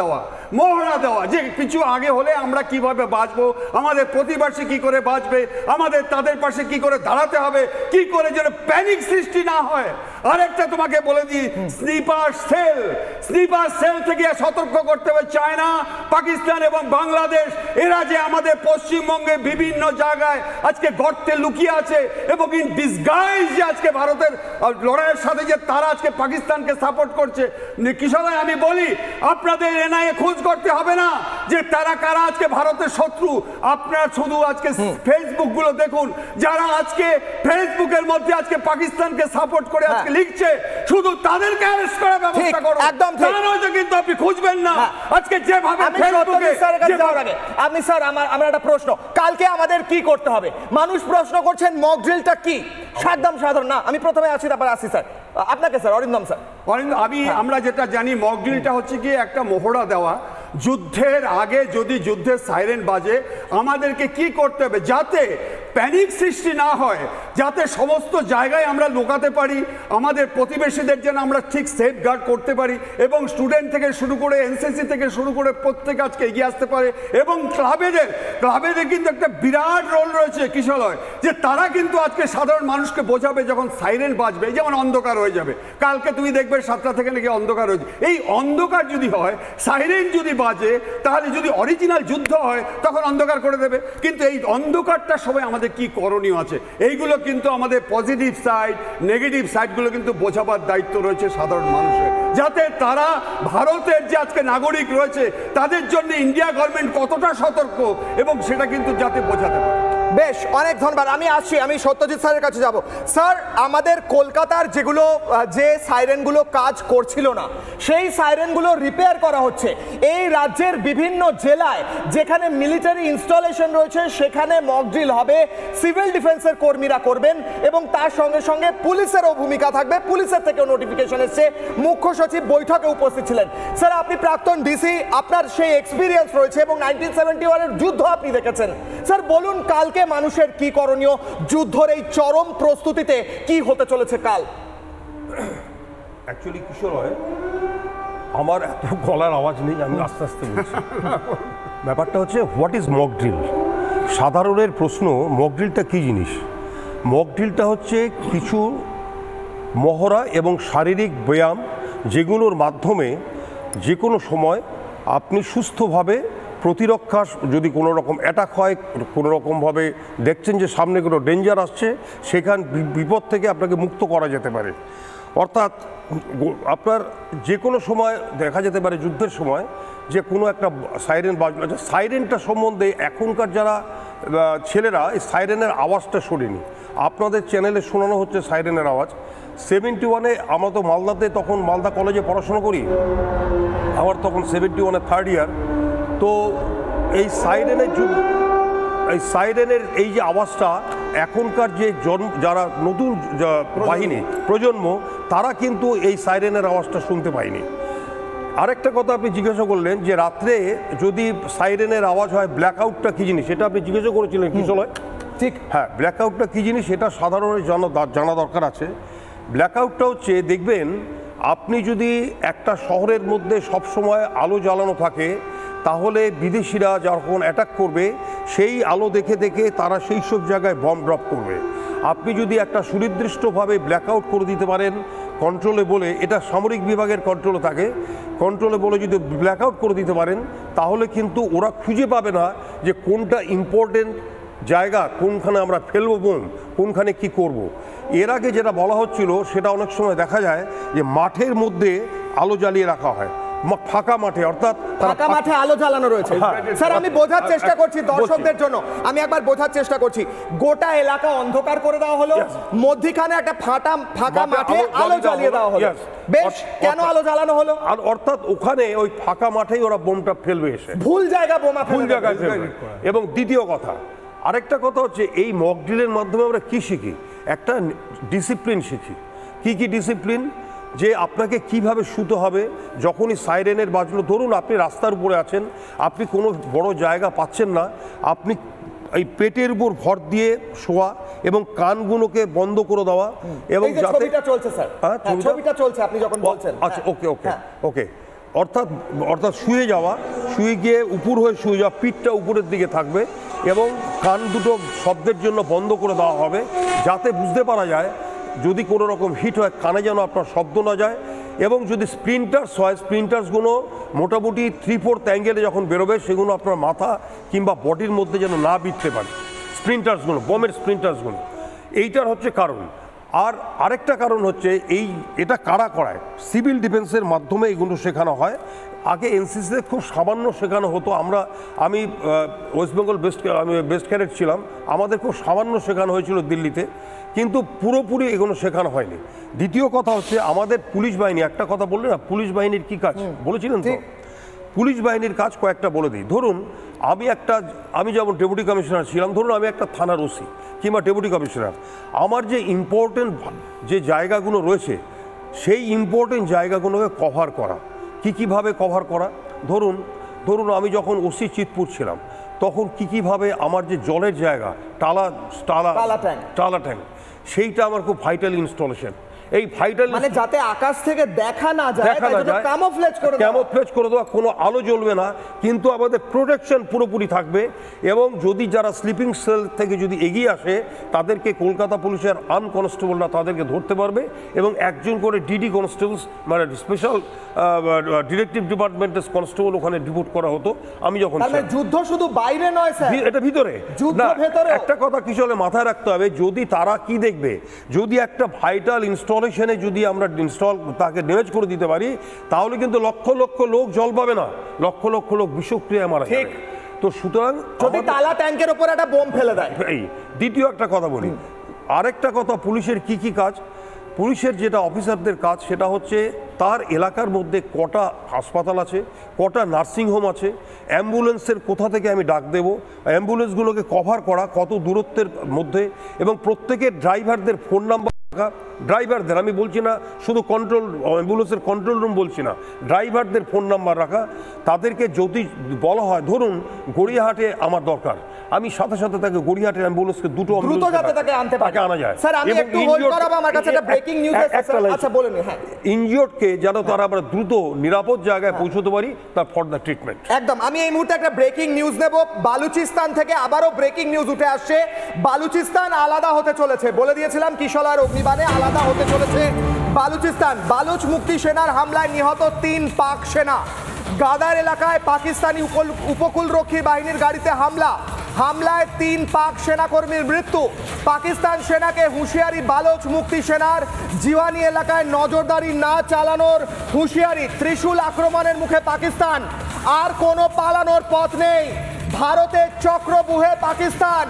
দেওয়া যে কিছু আগে হলে আমরা কিভাবে বাঁচবো, আমাদের প্রতিবাসী কি করে বাঁচবে, আমাদের তাদের পাশে কি করে দাঁড়াতে হবে, কি করে যেন প্যানিক সৃষ্টি না হয়। আরেকটা তোমাকে বলে দিই, স্নিপার সেল থেকে সতর্ক করতে হবে চায়না, পাকিস্তান এবং বাংলাদেশ। এরা যে আমাদের পশ্চিমবঙ্গে বিভিন্ন জায়গায় আজকে গর্তে লুকিয়ে আছে এবং ইন ডিসগাইজ যে আজকে ভারতের লড়াইয়ের সাথে যে তারা আজকে পাকিস্তানকে সাপোর্ট করছে। কিশোরায় আমি বলি, আপনাদের এনআইএ খোঁজ করতে হবে না যে তারা কারা আজকে ভারতের শত্রু। আপনারা শুধু আজকে ফেসবুক গুলো দেখুন, যারা আজকে ফেসবুকের মধ্যে আজকে পাকিস্তানকে সাপোর্ট করে আজকে লিখছে, শুধু তাদেরকে অ্যারেস্ট করার ব্যবস্থা করুন। একদম ঠিক, কিন্তু আপনি খুঁজবেন না আজকে যেভাবে ফেসবুকে। আপনি স্যার, আমার একটা প্রশ্ন, কালকে আমাদের কি করতে হবে? মানুষ প্রশ্ন করছেন মক ড্রিলটা কি? একদম সাধারণ না, আমি প্রথমে আসি তারপর আসি স্যার আপনাকে। স্যার অরিন্দম স্যার, আমরা যেটা জানি মক ড্রিলটা হচ্ছে কি একটা মহড়া দেওয়া। যুদ্ধের আগে যদি যুদ্ধের সাইরেন বাজে, আমাদেরকে কি করতে হবে যাতে প্যানিক সৃষ্টি না হয়, যাতে সমস্ত জায়গায় আমরা লুকাতে পারি, আমাদের প্রতিবেশীদের যেন আমরা ঠিক সেফ গার্ড করতে পারি, এবং স্টুডেন্ট থেকে শুরু করে এনসিসি থেকে শুরু করে প্রত্যেক আজকে এগিয়ে আসতে পারে। এবং ক্লাবেদের কিন্তু একটা বিরাট রোল রয়েছে কিশোরয়, যে তারা কিন্তু আজকে সাধারণ মানুষকে বোঝাবে যখন সাইরেন বাজবে, যেমন অন্ধকার হয়ে যাবে। কালকে তুমি দেখবে 7টা থেকে নাকি অন্ধকার হয়েছে। এই অন্ধকার যদি হয়, সাইরেন যদি বাজে, তাহলে যদি অরিজিনাল যুদ্ধ হয় তখন অন্ধকার করে দেবে। কিন্তু এই অন্ধকারটার সময় আমাদের কি করণীয় আছে, এইগুলো কিন্তু আমাদের পজিটিভ সাইড নেগেটিভ সাইডগুলো কিন্তু বোঝাবার দায়িত্ব রয়েছে সাধারণ মানুষের, যাতে তারা ভারতের যে আজকে নাগরিক রয়েছে তাদের জন্য ইন্ডিয়া গভর্নমেন্ট কতটা সতর্ক এবং সেটা কিন্তু যাতে বোঝাতে পারে। বেশ, অনেক ধন্যবাদ। আমি সত্যজিৎ স্যারের কাছে যাব। স্যার, আমাদের কলকাতার যে সাইরেনগুলো কাজ করছিল না, সেই সাইরেনগুলো রিপেয়ার করা হচ্ছে। এই রাজ্যের বিভিন্ন জেলায় যেখানে মিলিটারি ইনস্টলেশন রয়েছে সেখানে মক ড্রিল হবে, সিভিল ডিফেন্সের কর্মীরা করবেন এবং তার সঙ্গে সঙ্গে পুলিশেরও ভূমিকা থাকবে। পুলিশের থেকেও নোটিফিকেশন এসছে, মুখ্য সচিব বৈঠকে উপস্থিত ছিলেন। স্যার, আপনি প্রাক্তন ডিসি, আপনার সেই এক্সপিরিয়েন্স রয়েছে এবং 1971-এর যুদ্ধ আপনি দেখেছেন। স্যার বলুন, কালকে মানুষের কি করণীয়? যুদ্ধের এই চরম প্রস্তুতিতে কি হতে চলেছে কাল? অ্যাকচুয়ালি কিশোর হয়, আমার এত গলার আওয়াজ নেই, আমি আস্তে আস্তে বলছি। ব্যাপারটা হচ্ছে হোয়াট ইজ মক ড্রিল। সাধারণের প্রশ্ন, মক ড্রিলটা কী জিনিস? মক ড্রিলটা হচ্ছে কিছু মহড়া এবং শারীরিক ব্যায়াম, যেগুলোর মাধ্যমে যে কোনো সময় আপনি সুস্থভাবে প্রতিরক্ষা, যদি কোনো রকম অ্যাটাক হয়, কোনো রকমভাবে দেখছেন যে সামনে কোনো ডেঞ্জার আসছে, সেখান বিপদ থেকে আপনাকে মুক্ত করা যেতে পারে। অর্থাৎ আপনার যে কোনো সময় দেখা যেতে পারে যুদ্ধের সময় যে কোনো একটা সাইরেন বাজলো। সাইরেনটা সম্বন্ধে এখনকার যারা ছেলেরা এই সাইরেনের আওয়াজটা শোনেনি, আপনাদের চ্যানেলে শোনানো হচ্ছে সাইরেনের আওয়াজ। 71-এ আমরা তো মালদাতে, তখন মালদা কলেজে পড়াশোনা করি, আমার তখন 71-এ 3rd ইয়ার। তো এই সাইরেনের এই যে আওয়াজটা এখনকার যে যারা নতুন বাহিনী প্রজন্ম, তারা কিন্তু এই সাইরেনের আওয়াজটা শুনতে পায়নি। আরেকটা কথা আপনি জিজ্ঞাসা করলেন যে রাত্রে যদি সাইরেনের আওয়াজ হয়, ব্ল্যাক আউটটা কী জিনিস, সেটা আপনি জিজ্ঞাসা করেছিলেন কিশোর। ঠিক, হ্যাঁ, ব্ল্যাক আউটটা কী জিনিস সেটা সাধারণের জানা দরকার আছে। ব্ল্যাক আউটটা হচ্ছে, দেখবেন আপনি যদি একটা শহরের মধ্যে সবসময় আলো জ্বালানো থাকে, তাহলে বিদেশিরা যখন অ্যাটাক করবে সেই আলো দেখে দেখে তারা সেই সব জায়গায় বম ড্রপ করবে। আপনি যদি একটা সুনির্দিষ্টভাবে ব্ল্যাকআউট করে দিতে পারেন, কন্ট্রোলে বলে, এটা সামরিক বিভাগের কন্ট্রোলে থাকে, কন্ট্রোলে বলে যদি ব্ল্যাক আউট করে দিতে পারেন তাহলে কিন্তু ওরা খুঁজে পাবে না যে কোনটা ইম্পর্টেন্ট জায়গা, কোনখানে আমরা ফেলবো বোম, কোনখানে কি করব। এর আগে যেটা বলা হচ্ছিল সেটা অনেক সময় দেখা যায় যে মাঠের মধ্যে আলো জ্বালিয়ে রাখা হয়, ফাঁকা মাঠে, অর্থাৎ ফাঁকা মাঠে আলো জ্বালানো রয়েছে। স্যার আমি বোঝার চেষ্টা করছি দর্শকদের জন্য, আমি একবার বোঝার চেষ্টা করছি, গোটা এলাকা অন্ধকার করে দেওয়া হলো, মধ্যখানে একটা ফাঁকা মাঠে আলো জ্বালিয়ে দেওয়া হলো। বেশ, কেন আলো জ্বালানো হলো? অর্থাৎ ওখানে ওই ফাঁকা মাঠেই ওরা বোমটা ফেলবে, এসে ভুল জায়গা বোমা ভুল জায়গায় ফেলবে। এবং দ্বিতীয় কথা, আরেকটা কথা হচ্ছে এই মক ড্রিলের মাধ্যমে আমরা কি শিখি, একটা ডিসিপ্লিন শিখি। কি ডিসিপ্লিন? যে আপনাকে কিভাবে শুতে হবে যখনই সাইরেনের বাজলো, ধরুন আপনি রাস্তার উপরে আছেন, আপনি কোনো বড় জায়গা পাচ্ছেন না, আপনি এই পেটের উপর ভর দিয়ে শোয়া এবং কানগুলোকে বন্ধ করে দেওয়া, এবং যাতে ছবিটা চলছে স্যার, ছবিটা চলছে আপনি যখন বলছেন। আচ্ছা, ওকে, অর্থাৎ শুয়ে যাওয়া, শুয়ে গিয়ে উপর হয়ে শুয়ে যাওয়া, পিঠটা উপরের দিকে থাকবে এবং কান দুটো শব্দের জন্য বন্ধ করে দেওয়া হবে, যাতে বুঝতে পারা যায় যদি কোনো রকম হিট হয় কানে যেন আপনার শব্দ না যায়। এবং যদি স্প্লিন্টার্স হয়, স্প্লিন্টার্সগুলো মোটামুটি 3/4 অ্যাঙ্গেলে যখন বেরোবে সেগুলো আপনার মাথা কিংবা বডির মধ্যে যেন না বিঁধতে পারে, স্প্লিন্টার্সগুলো, বোমের স্প্লিন্টার্সগুলো। এইটার হচ্ছে কারণ। আর আরেকটা কারণ হচ্ছে এটা কারা করায়, সিভিল ডিফেন্সের মাধ্যমে এগুলো শেখানো হয়। আগে এনসিসিতে খুব সামান্য শেখানো হতো, আমি ওয়েস্ট বেঙ্গল বেস্ট ক্যাডেট ছিলাম, আমাদের খুব সামান্য শেখানো হয়েছিল দিল্লিতে, কিন্তু পুরোপুরি এগুলো শেখানো হয়নি। দ্বিতীয় কথা হচ্ছে আমাদের পুলিশ বাহিনী, একটা কথা বললেন না পুলিশ বাহিনীর কি কাজ বলেছিলেন তো, পুলিশ বাহিনীর কাজ কয়েকটা বলে দিই। ধরুন আমি যেমন ডেপুটি কমিশনার ছিলাম, ধরুন আমি একটা থানার ওসি কিংবা ডেপুটি কমিশনার, আমার যে ইম্পর্টেন্ট যে জায়গাগুলো রয়েছে সেই ইম্পর্টেন্ট জায়গাগুলোকে কভার করা। কীভাবে কভার করা? ধরুন আমি যখন ওসি চিতপুর ছিলাম তখন কীভাবে আমার যে জলের জায়গা টালা ট্যাঙ্ক, সেইটা আমার খুব ভাইটাল ইনস্টলেশন। এই ভাইটাল মানে যাতে আকাশ থেকে দেখা না যায়, ক্যামোফ্লেজ করে দেওয়া, কোনো আলো জ্বলবে না, কিন্তু আমাদের প্রোটেকশন পুরোপুরি থাকবে। এবং যদি যারা স্লিপিং সেল থেকে যদি এগিয়ে আসে তাদেরকে কলকাতা পুলিশের কনস্টেবলরা তাদেরকে ধরতে পারবে, এবং একজন করে ডিডি কনস্টেবলস মানে স্পেশাল ডিটেকটিভ ডিপার্টমেন্টের কনস্টেবল ওখানে ডিপুট করা হতো। আমি যখন যুদ্ধ শুধু বাইরে নয় স্যার, এটা ভিতরে, একটা কথা কি চলে মাথায় রাখতে হবে, যদি তারা কি দেখবে, যদি একটা ভাইটাল ইনস্টলেশনে যদি আমরা তাকে ড্যামেজ করে দিতে পারি তাহলে কিন্তু লক্ষ লক্ষ লোক জল পাবে না, লক্ষ লক্ষ লোক বিষক্রিয়ায় মারা যাবে। তো সুতরাং যদি তালা ট্যাঙ্কের উপর একটা বোম ফেলে দেয়। দ্বিতীয় একটা কথা বলি, আরেকটা কথা, পুলিশের কি কাজ, পুলিশের যেটা অফিসারদের কাজ সেটা হচ্ছে তার এলাকার মধ্যে কটা হাসপাতাল আছে, কটা নার্সিংহোম আছে, অ্যাম্বুলেন্সের কোথা থেকে আমি ডাক দেবো, অ্যাম্বুলেন্সগুলোকে কভার করা কত দূরত্বের মধ্যে, এবং প্রত্যেকের ড্রাইভারদের ফোন নাম্বার, ড্রাইভারদের আমি বলছি না শুধু অ্যাম্বুলেন্সের কন্ট্রোল রুম বলছি না, ড্রাইভারদের ফোন নাম্বার রাখা। তাদেরকে যদি বলা হয় ধরুন গড়িয়াহাটে আমার দরকার, আমি সাথে সাথে তাকে গড়িয়াহাটের অ্যাম্বুলেন্সকে দ্রুত যাতে তাকে আনা যায়। স্যার আমি একটু হোল্ড করাবো, আমার কাছে একটা ব্রেকিং নিউজ আছে। আচ্ছা বলুন। হ্যাঁ, ইনজিওর্ডকে যেন তারা আমরা দ্রুত নিরাপদ জায়গায় পৌঁছতে পারি তার ফর দ্য ট্রিটমেন্ট। একদম, আমি এই মুহূর্তে একটা ব্রেকিং নিউজ দেব। বালুচিস্তান থেকে আবারও ব্রেকিং নিউজ উঠে আসছে। বালুচিস্তান আলাদা হতে চলেছে, বলে দিয়েছিলাম কিশোলার অগ্নিবাণে আলাদা হতে চলেছে বালুচিস্তান। বালুচ মুক্তি সেনার হামলায় নিহত 3 পাক সেনা। গাদার এলাকায় পাকিস্তানি উপকূলরক্ষী বাহিনীর গাড়িতে হামলায় 3 পাক সেনাকর্মীর মৃত্যু। পাকিস্তান সেনাকে হুঁশিয়ারি বালুচ মুক্তি সেনার। জিওয়ানি এলাকায় নজরদারি না চালানোর হুঁশিয়ারি। ত্রিশূল আক্রমণের মুখে পাকিস্তান, আর কোনো পালানোর পথ নেই। ভারতের চক্রবুহে পাকিস্তান,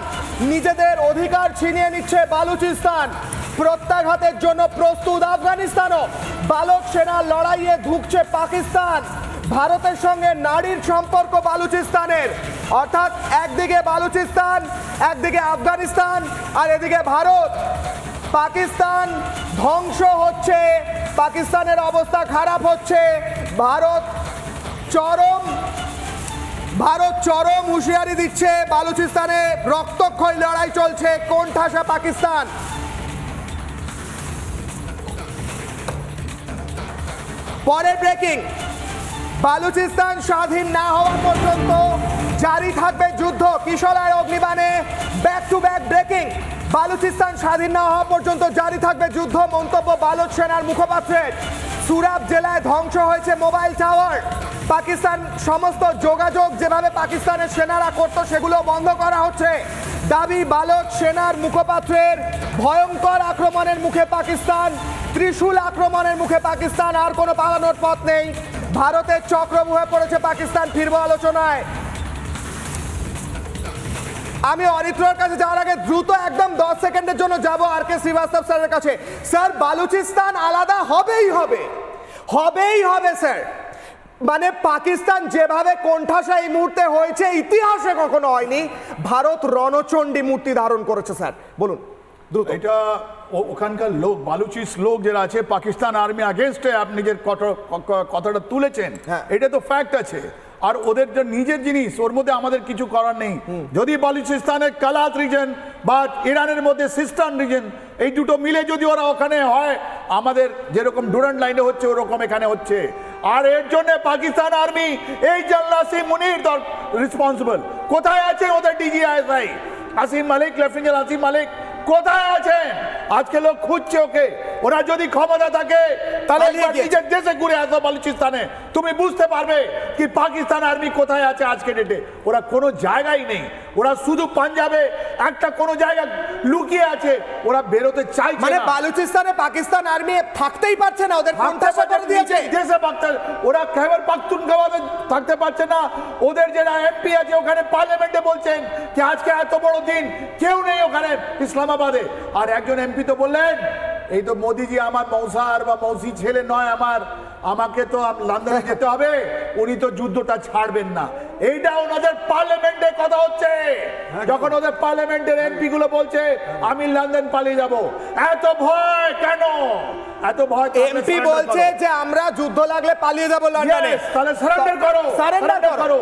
নিজেদের অধিকার ছিনিয়ে নিচ্ছে বালুচিস্তান। প্রত্যাঘাতের জন্য প্রস্তুত আফগানিস্তানও। বালক সেনা লড়াইয়ে ঢুকছে পাকিস্তান। ভারতের সঙ্গে নারীর সম্পর্ক বালুচিস্তানের, অর্থাৎ একদিকে বালুচিস্তান, একদিকে আফগানিস্তান, আর এদিকে ভারত। পাকিস্তান ধ্বংস হচ্ছে, পাকিস্তানের অবস্থা খারাপ হচ্ছে। ভারত চরম হুঁশিয়ারি দিচ্ছে। বালুচিস্তানে রক্তক্ষয়ী লড়াই চলছে, কোণঠাসা পাকিস্তান। পরের ব্রেকিং, বালুচিস্তান স্বাধীন না হওয়া পর্যন্ত জারি থাকবে যুদ্ধ। কিশোরের অগ্নিবাণে back to back breaking. Balochistan স্বাধীন না হওয়া পর্যন্ত জারি থাকবে যুদ্ধ, মন্তব্য বালুচ সেনার মুখপাত্রের। সুরাব জেলায় ধ্বংস হয়েছে মোবাইল টাওয়ার। পাকিস্তান সমস্ত যোগাযোগ যেভাবে পাকিস্তানের সেনারা করত সেগুলো বন্ধ করা হচ্ছে। দাবি বালুচ সেনার মুখপাত্রের। ভয়ঙ্কর আক্রমণের মুখে পাকিস্তান, ত্রিশূল আক্রমণের মুখে পাকিস্তান, আর কোনো পালানোর পথ নেই। ভারতের চক্রব্যূহে পড়েছে পাকিস্তান। ফিরবো আলোচনায়। আমি অরিত্রর কাছে যাওয়ার আগে দ্রুত একদম 10 সেকেন্ডের জন্য যাব আর কে শ্রীবাস্তব স্যারের কাছে। স্যার, বালুচিস্তান আলাদা হবেই হবে, হবেই হবে স্যার। মানে পাকিস্তান যেভাবে কোণঠাসা এই মুহূর্তে হয়েছে ইতিহাসে কখনো হয়নি। ভারত রণচণ্ডী মূর্তি ধারণ করেছে স্যার, বলুন দ্রুত। এটা ওখানকার লোক, বালুচিস লোক যারা আছে পাকিস্তান আর্মি আগেনস্টে আপনি যে কথাটা তুলেছেন, এটা তো ফ্যাক্ট আছে। আর ওদের যে নিজের জিনিস, ওর মধ্যে আমাদের কিছু করার নেই। যদি বালুচিস্তানের কালাত রিজন বা ইরানের মধ্যে সিস্তান রিজন, এই দুটো মিলে যদি ওরা ওখানে হয়, আমাদের যেরকম ডুরান্ট লাইনে হচ্ছে ওরকম এখানে হচ্ছে। আর এর জন্য পাকিস্তান আর্মি, এই জাল্লাসি মুনির রেসপন্সিবল। কোথায় আছে ওদের ডিজিআইএসআই আসিম মালিক, লেফটেন্যান্ট আসিম মালিক কোথায় আছেন? আজকে লোক খুঁজছে ওকে। ওরা যদি ক্ষমতা থাকে তাহলে নিজের দেশে ঘুরে আসো বালুচিস্তানে, তুমি বুঝতে পারবে কি পাকিস্তান আর্মি কোথায় আছে আজকে ডেটে। ওরা কোনো জায়গায় নেই, ওরা শুধু পাঞ্জাবে একটা কোনো জায়গা লুকিয়ে আছে, ওরা বেরোতে চাইছে না। মানে বালুচিস্তানে পাকিস্তান আর্মি থাকতেই পারছে না, ওদের কোণঠাসা করে দিয়েছে। দেশে ওরা খৈবর পাখতুনখোয়াতে থাকতে পারছে না। ওদের যারা এমপি আছে ওখানে পার্লামেন্টে বলছেন যে আজকে এত বড় দিন, কেউ নেই ওখানে ইসলামাবাদে। আর একজন এমপি তো বললেন, এই তো মোদিজি আমার মৌসার বা মৌসি ছেলে নয়, আমাকে তো লন্ডনে যেতে হবে, উনি তো যুদ্ধটা ছাড়বেন না। এইটা ওনাদের পার্লামেন্টে কথা হচ্ছে। যখন ওদের পার্লামেন্টের এমপি গুলো বলছে আমি লন্ডন পালিয়ে যাব, এত ভয় কেন? এত ভয় এমপি বলছে যে আমরা যুদ্ধ লাগলে পালিয়ে যাব লন্ডনে, তাহলে সারেন্ডার করো, সারেন্ডার করো।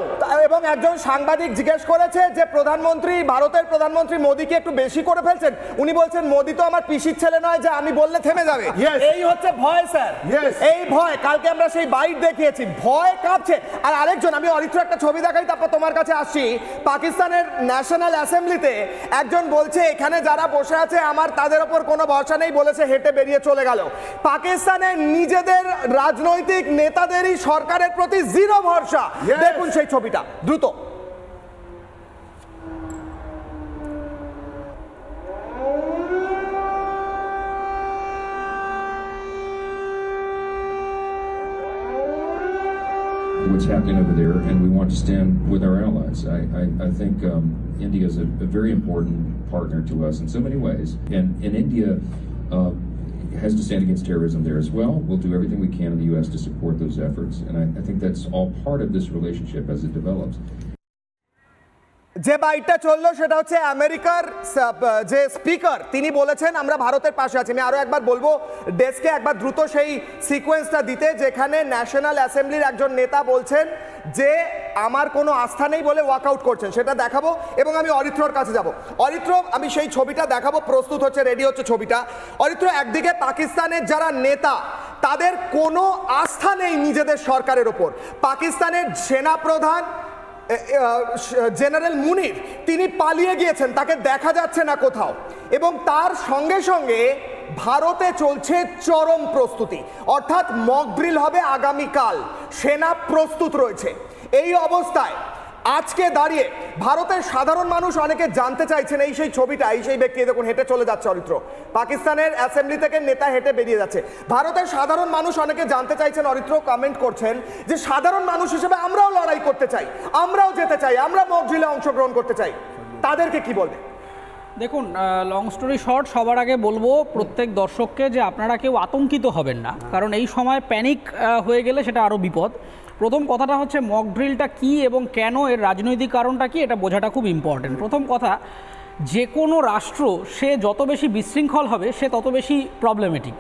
এবং একজন সাংবাদিক জিজ্ঞেস করেছে যে প্রধানমন্ত্রী, ভারতের প্রধানমন্ত্রী মোদিকে একটু বেশি করে ফেলছেন। উনি বলছেন মোদি তো আমার পিসির ছেলে নয় যে আমি বললে থেমে যাবে। এই হচ্ছে ভয় স্যার, এই ভয়। কালকে আমরা সেই বাইট দেখিয়েছি, ভয় কাঁপছে। আর আরেকজন, আমি অরিত্র একটা ছবি দেখাই তারপর তোমার কাছে আসছি। পাকিস্তানের ন্যাশনাল অ্যাসেম্বলিতে একজন বলছে এখানে যারা বসে আছে আমার তাদের ওপর কোনো ভরসা নেই, বলেছে হেঁটে বেরিয়ে চলে গেল। পাকিস্তানের নিজেদের রাজনৈতিক নেতাদেরই সরকারের প্রতি জিরো ভরসা। দেখুন সেই ছবিটা দ্রুত। what's happening over there, and we want to stand with our allies. I think India is a very important partner to us in so many ways, and India has to stand against terrorism there as well. We'll do everything we can in the U.S. to support those efforts, and I think that's all part of this relationship as it develops. যে বাইটটা চললো সেটা হচ্ছে আমেরিকার যে speaker, তিনি বলেছেন আমরা ভারতের পাশে আছি। আমি আরো একবার বলবো ডেস্কে একবার দ্রুত সেই সিকোয়েন্সটা দিতে, যেখানে ন্যাশনাল অ্যাসেম্বলির একজন নেতা বলছেন যে আমার কোনো আস্থা নেই বলে ওয়াকআউট করছেন, সেটা দেখাবো। এবং আমি অরিত্রর কাছে যাব। অরিত্র, আমি সেই ছবিটা দেখাবো, প্রস্তুত হচ্ছে, রেডি হচ্ছে ছবিটা। অরিত্র, একদিকে পাকিস্তানের যারা নেতা তাদের কোনো আস্থা নেই নিজেদের সরকারের ওপর। পাকিস্তানের সেনাপ্রধান জেনারেল মুনির তিনি পালিয়ে গিয়েছেন, তাকে দেখা যাচ্ছে না কোথাও। এবং তার সঙ্গে সঙ্গে ভারতে চলছে চরম প্রস্তুতি, অর্থাৎ মক ড্রিল হবে আগামীকাল, সেনা প্রস্তুত রয়েছে। এই অবস্থায় আজকে দাঁড়িয়ে ভারতের সাধারণ মানুষ অনেকে জানতে চাইছেন, এই সেই ছবিটা, এই সেই ব্যক্তি দেখুন হেঁটে চলে যাচ্ছে অরিত্র, পাকিস্তানের অ্যাসেম্বলি থেকে নেতা হেঁটে বেরিয়ে যাচ্ছে। ভারতের সাধারণ মানুষ অনেকে জানতে চাইছেন, অরিত্র কমেন্ট করছেন যে সাধারণ মানুষ হিসেবে আমরাও লড়াই করতে চাই, আমরাও যেতে চাই, আমরা মক ড্রিলে অংশগ্রহণ করতে চাই, তাদেরকে কি বলবে? দেখুন, লং স্টোরি শর্ট, সবার আগে বলবো প্রত্যেক দর্শককে যে আপনারা কেউ আতঙ্কিত হবেন না, কারণ এই সময় প্যানিক হয়ে গেলে সেটা আরও বিপদ। প্রথম কথাটা হচ্ছে মক ড্রিলটা কী এবং কেন, এর রাজনৈতিক কারণটা কি, এটা বোঝাটা খুব ইম্পর্টেন্ট। প্রথম কথা, যে কোনো রাষ্ট্র সে যত বেশি বিশৃঙ্খল হবে সে তত বেশি প্রবলেমেটিক।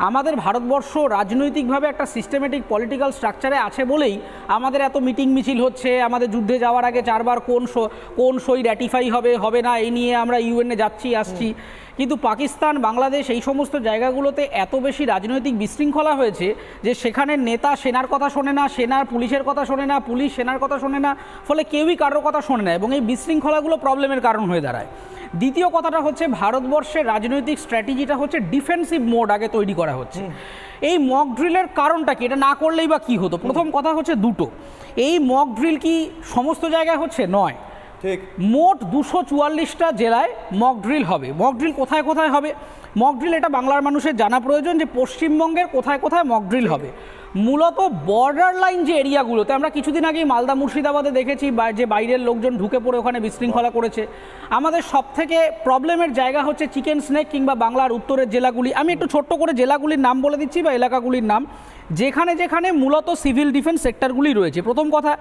আমাদের ভারতবর্ষ রাজনৈতিকভাবে একটা সিস্টেমেটিক পলিটিক্যাল স্ট্রাকচারে আছে বলেই আমাদের এত মিটিং মিছিল হচ্ছে, আমাদের যুদ্ধে যাওয়ার আগে 4 বার কোন সই র্যাটিফাই হবে না এই নিয়ে আমরা ইউএনএ যাচ্ছি আসছি। কিন্তু পাকিস্তান, বাংলাদেশ এই সমস্ত জায়গাগুলোতে এত বেশি রাজনৈতিক বিশৃঙ্খলা হয়েছে যে সেখানে নেতা সেনার কথা শোনে না, সেনা পুলিশের কথা শোনে না, পুলিশ সেনার কথা শোনে না, ফলে কেউই কারোর কথা শোনে না এবং এই বিশৃঙ্খলাগুলো প্রবলেমের কারণ হয়ে দাঁড়ায়। দ্বিতীয় কথাটা হচ্ছে ভারতবর্ষের রাজনৈতিক স্ট্র্যাটেজিটা হচ্ছে ডিফেন্সিভ মোড আগে তৈরি করা হচ্ছে। এই মক ড্রিলের কারণটা কি? এটা না করলেই বা কী হতো? প্রথম কথা হচ্ছে দুটো, এই মক ড্রিল কি সমস্ত জায়গায় হচ্ছে? নয়। ঠিক, মোট 244টা জেলায় মক ড্রিল হবে। মক ড্রিল কোথায় কোথায় হবে? মক ড্রিল এটা বাংলার মানুষের জানা প্রয়োজন যে পশ্চিমবঙ্গের কোথায় কোথায় মক ড্রিল হবে। মূলত বর্ডার লাইন যে এরিয়াগুলোতে, আমরা কিছুদিন আগেই মালদা মুর্শিদাবাদে দেখেছি যে বাইরের লোকজন ঢুকে পড়ে ওখানে বিশৃঙ্খলা করেছে। আমাদের সবথেকে প্রবলেমের জায়গা হচ্ছে চিকেন স্নেক কিংবা বাংলার উত্তরের জেলাগুলি। আমি একটু ছোট্ট করে জেলাগুলির নাম বলে দিচ্ছি বা এলাকাগুলির নাম, যেখানে যেখানে মূলত সিভিল ডিফেন্স সেক্টরগুলি রয়েছে। প্রথম কথা,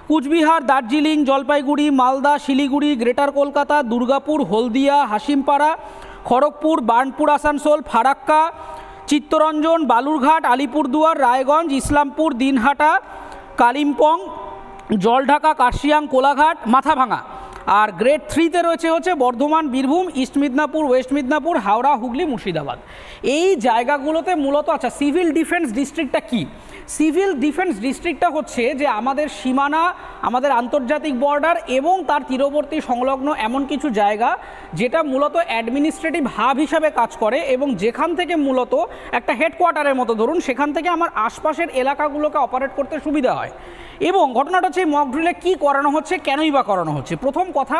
কুচবিহার, দার্জিলিং, জলপাইগুড়ি, মালদা, শিলিগুড়ি, গ্রেটার কলকাতা, দুর্গাপুর, হলদিয়া, হাসিমপাড়া, খড়গপুর, বার্নপুর, আসানসোল, ফারাক্কা, চিত্তরঞ্জন, বালুরঘাট, আলিপুরদুয়ার, রায়গঞ্জ, ইসলামপুর, দিনহাটা, কালিম্পং, জলঢাকা, কার্শিয়াং, কোলাঘাট, মাথাভাঙা। আর গ্রেড 3-তে রয়েছে বর্ধমান, বীরভূম, ইস্ট মিদনাপুর, ওয়েস্ট মিদনাপুর, হাওড়া, হুগলি, মুর্শিদাবাদ। এই জায়গাগুলোতে মূলত আচ্ছা সিভিল ডিফেন্স ডিস্ট্রিক্টটা কি? সিভিল ডিফেন্স ডিস্ট্রিক্টটা হচ্ছে যে আমাদের সীমানা, আমাদের আন্তর্জাতিক বর্ডার এবং তার তীরবর্তী সংলগ্ন এমন কিছু জায়গা যেটা মূলত অ্যাডমিনিস্ট্রেটিভ হাব হিসাবে কাজ করে এবং যেখান থেকে মূলত একটা হেডকোয়ার্টারের মতো ধরুন, সেখান থেকে আমার আশপাশের এলাকাগুলোকে অপারেট করতে সুবিধা হয়। এবং ঘটনাটা হচ্ছে মক ড্রিলে কী করানো হচ্ছে, কেনই বা করানো হচ্ছে? প্রথম কথা,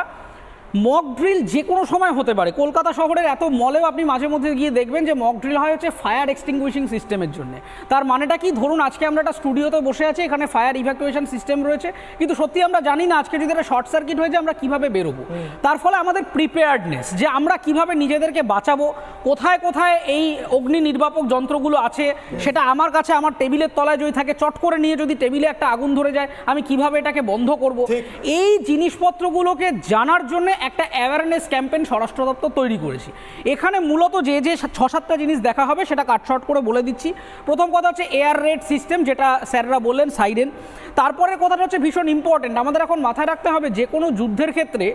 মক ড্রিল যে কোনো সময় হতে পারে। কলকাতা শহরের এত মলেও আপনি মাঝে মধ্যে গিয়ে দেখবেন যে মক ড্রিল হয় হচ্ছে ফায়ার এক্সটিংগুইশিং সিস্টেমের জন্য। তার মানেটা কি? ধরুন আজকে আমরা একটা স্টুডিওতে বসে আছি, এখানে ফায়ার ইভ্যাকুয়েশন সিস্টেম রয়েছে, কিন্তু সত্যি আমরা জানি না আজকে যদি একটা শর্ট সার্কিট হয়ে যায় আমরা কীভাবে বেরোবো। তার ফলে আমাদের প্রিপেয়ার্ডনেস, যে আমরা কিভাবে নিজেদেরকে বাঁচাবো, কোথায় কোথায় এই অগ্নি নির্বাপক যন্ত্রগুলো আছে, সেটা আমার কাছে আমার টেবিলের তলায় যদি থাকে, চট করে নিয়ে যদি টেবিলে একটা আগুন ধরে যায় আমি কিভাবে এটাকে বন্ধ করব, এই জিনিসপত্রগুলোকে জানার জন্য একটা অ্যাওয়ারনেস ক্যাম্পেইন স্বরাষ্ট্র দপ্তর তৈরি করেছি। এখানে মূলত যে 6-7টা জিনিস দেখা হবে সেটা কাটশট করে বলে দিচ্ছি। প্রথম কথা হচ্ছে এয়ার রেড সিস্টেম, যেটা স্যাররা বললেন, সাইরেন। তারপরের কথাটা হচ্ছে ভীষণ ইম্পর্টেন্ট, আমাদের এখন মাথায় রাখতে হবে যে কোনো যুদ্ধের ক্ষেত্রে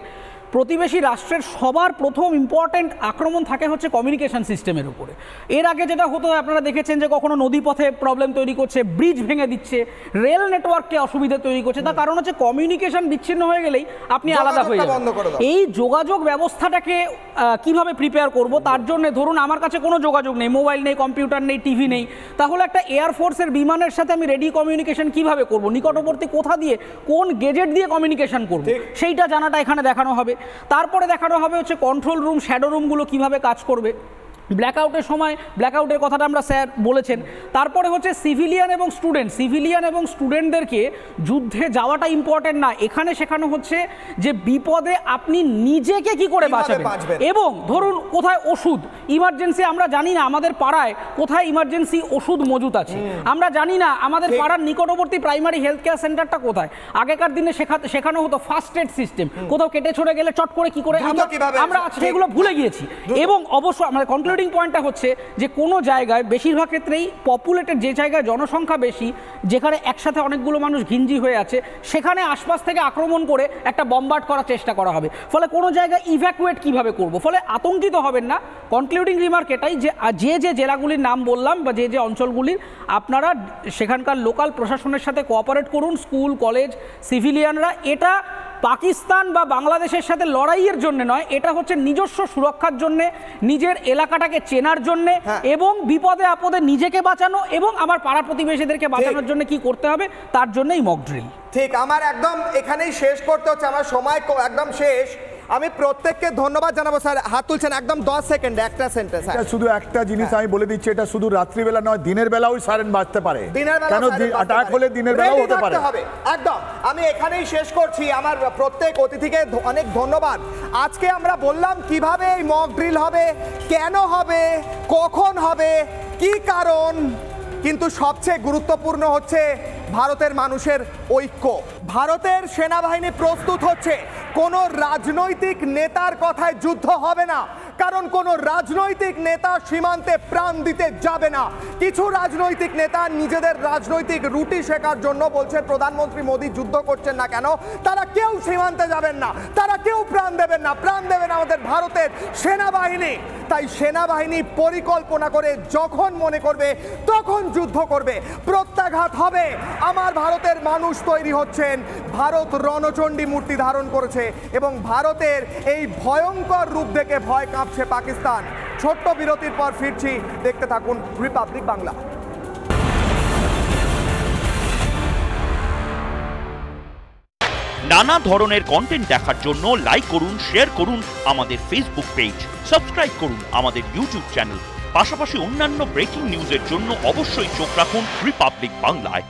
প্রতিবেশী রাষ্ট্রের সবার প্রথম ইম্পর্টেন্ট আক্রমণ থাকে হচ্ছে কমিউনিকেশন সিস্টেমের উপরে। এর আগে যেটা হতো আপনারা দেখেছেন যে কখনো নদীপথে প্রবলেম তৈরি করছে, ব্রিজ ভেঙে দিচ্ছে, রেল নেটওয়ার্ককে অসুবিধা তৈরি করছে। তার কারণ হচ্ছে কমিউনিকেশন বিচ্ছিন্ন হয়ে গেলেই আপনি আলাদা হয়ে যাবেন। এই যোগাযোগ ব্যবস্থাটাকে কিভাবে প্রিপেয়ার করব, তার জন্য ধরুন আমার কাছে কোনো যোগাযোগ নেই, মোবাইল নেই, কম্পিউটার নেই, টিভি নেই, তাহলে একটা এয়ারফোর্সের বিমানের সাথে আমি রেডিও কমিউনিকেশন কিভাবে করব, নিকটবর্তী কোথা দিয়ে কোন গেজেট দিয়ে কমিউনিকেশন করব, সেইটা জানাটা এখানে দেখানো হবে। তারপরে দেখানো হবে হচ্ছে কন্ট্রোল রুম, শ্যাডো রুমগুলো কিভাবে কাজ করবে। ব্ল্যাকআউটের সময় ব্ল্যাকআউটের কথাটা আমরা স্যার বলেছেন। তারপরে হচ্ছে সিভিলিয়ান এবং স্টুডেন্টদেরকে যুদ্ধে যাওয়াটা ইম্পর্টেন্ট না, এখানে শেখানো হচ্ছে যে বিপদে আপনি নিজেকে কি করে বাঁচাবেন। এবং ধরুন কোথায় ওষুধ ইমার্জেন্সি, আমরা জানি না আমাদের পাড়ায় কোথায় ইমার্জেন্সি ওষুধ মজুত আছে, আমরা জানি না আমাদের পাড়ার নিকটবর্তী প্রাইমারি হেলথ কেয়ার সেন্টারটা কোথায়। আগেকার দিনে শেখানো হতো ফার্স্ট এড সিস্টেম, কোথাও কেটে ছড়ে গেলে চট করে কি করে আমরা সেগুলো ভুলে গিয়েছি। এবং অবশ্যই আমাদের কনক্লুডিং পয়েন্টটা হচ্ছে যে কোনো জায়গায় বেশিরভাগ ক্ষেত্রেই পপুলেটেড, যে জায়গায় জনসংখ্যা বেশি, যেখানে একসাথে অনেকগুলো মানুষ ঘিঞ্জি হয়ে আছে, সেখানে আশপাশ থেকে আক্রমণ করে একটা বম্বার্ড করার চেষ্টা করা হবে। ফলে কোনো জায়গায় ইভ্যাকুয়েট কিভাবে করব, ফলে আতঙ্কিত হবেন না। কনক্লুডিং রিমার্ক এটাই যে যে জেলাগুলির নাম বললাম বা যে যে অঞ্চলগুলির, আপনারা সেখানকার লোকাল প্রশাসনের সাথে কোঅপারেট করুন, স্কুল কলেজ সিভিলিয়ানরা। এটা পাকিস্তান বা বাংলাদেশের সাথে লড়াইয়ের জন্য নয়, এটা হচ্ছে নিজস্ব সুরক্ষার জন্য, নিজের এলাকাটাকে চেনার জন্য এবং বিপদে আপদে নিজেকে বাঁচানো এবং আমার পাড়া প্রতিবেশীদেরকে বাঁচানোর জন্য কি করতে হবে তার জন্যই মক ড্রিল। ঠিক, আমার একদম এখানেই শেষ করতে হচ্ছে, আমার সময় একদম শেষ। আমি প্রত্যেককে ধন্যবাদ জানাবো। স্যার হাত তুলছেন, একদম 10 সেকেন্ড একটা সেন্টেন্স। শুধু একটা জিনিস আমি বলে দিচ্ছি, এটা শুধু রাত্রিবেলা নয়, দিনের বেলাও সাইরেন বাজতে পারে, কেন অ্যাটাক হলে দিনের বেলাও হতে পারে। একদম আমি এখানেই শেষ করছি। আমার প্রত্যেক অতিথিকে অনেক ধন্যবাদ। আজকে আমরা বললাম কিভাবে এই মক ড্রিল হবে, কেন হবে, কখন হবে, কি কারণ, কিন্তু সবচেয়ে গুরুত্বপূর্ণ হচ্ছে ভারতের মানুষের ঐক্য। ভারতের সেনাবাহিনী প্রস্তুত হচ্ছে, কোনো রাজনৈতিক নেতার কথায় যুদ্ধ হবে না, কারণ কোন রাজনৈতিক নেতা সীমান্তে প্রাণ দিতে যাবে না। কিছু রাজনৈতিক নেতা নিজেদের রাজনৈতিক রুটি শেখার জন্য বলছেন প্রধানমন্ত্রী মোদী যুদ্ধ করছেন না কেন, তারা কেউ সীমান্তে যাবেন না, তারা কেউ প্রাণ দেবেন না, প্রাণ দেবেন আমাদের ভারতের সেনাবাহিনী। তাই সেনাবাহিনী পরিকল্পনা করে যখন মনে করবে তখন যুদ্ধ করবে, প্রত্যাঘাত হবে। আমার ভারতের মানুষ তৈরি হচ্ছেন, ভারত রণচণ্ডী মূর্তি ধারণ করেছে এবং ভারতের এই ভয়ঙ্কর রূপ দেখে ভয় কাঁপছে পাকিস্তান। ছোট্ট বিরতির পর ফিরছি, দেখতে থাকুন রিপাবলিক বাংলা। নানা ধরনের কন্টেন্ট দেখার জন্য লাইক করুন, শেয়ার করুন আমাদের ফেসবুক পেজ, সাবস্ক্রাইব করুন আমাদের ইউটিউব চ্যানেল। পাশাপাশি অন্যান্য ব্রেকিং নিউজের জন্য অবশ্যই চোখ রাখুন রিপাবলিক বাংলায়।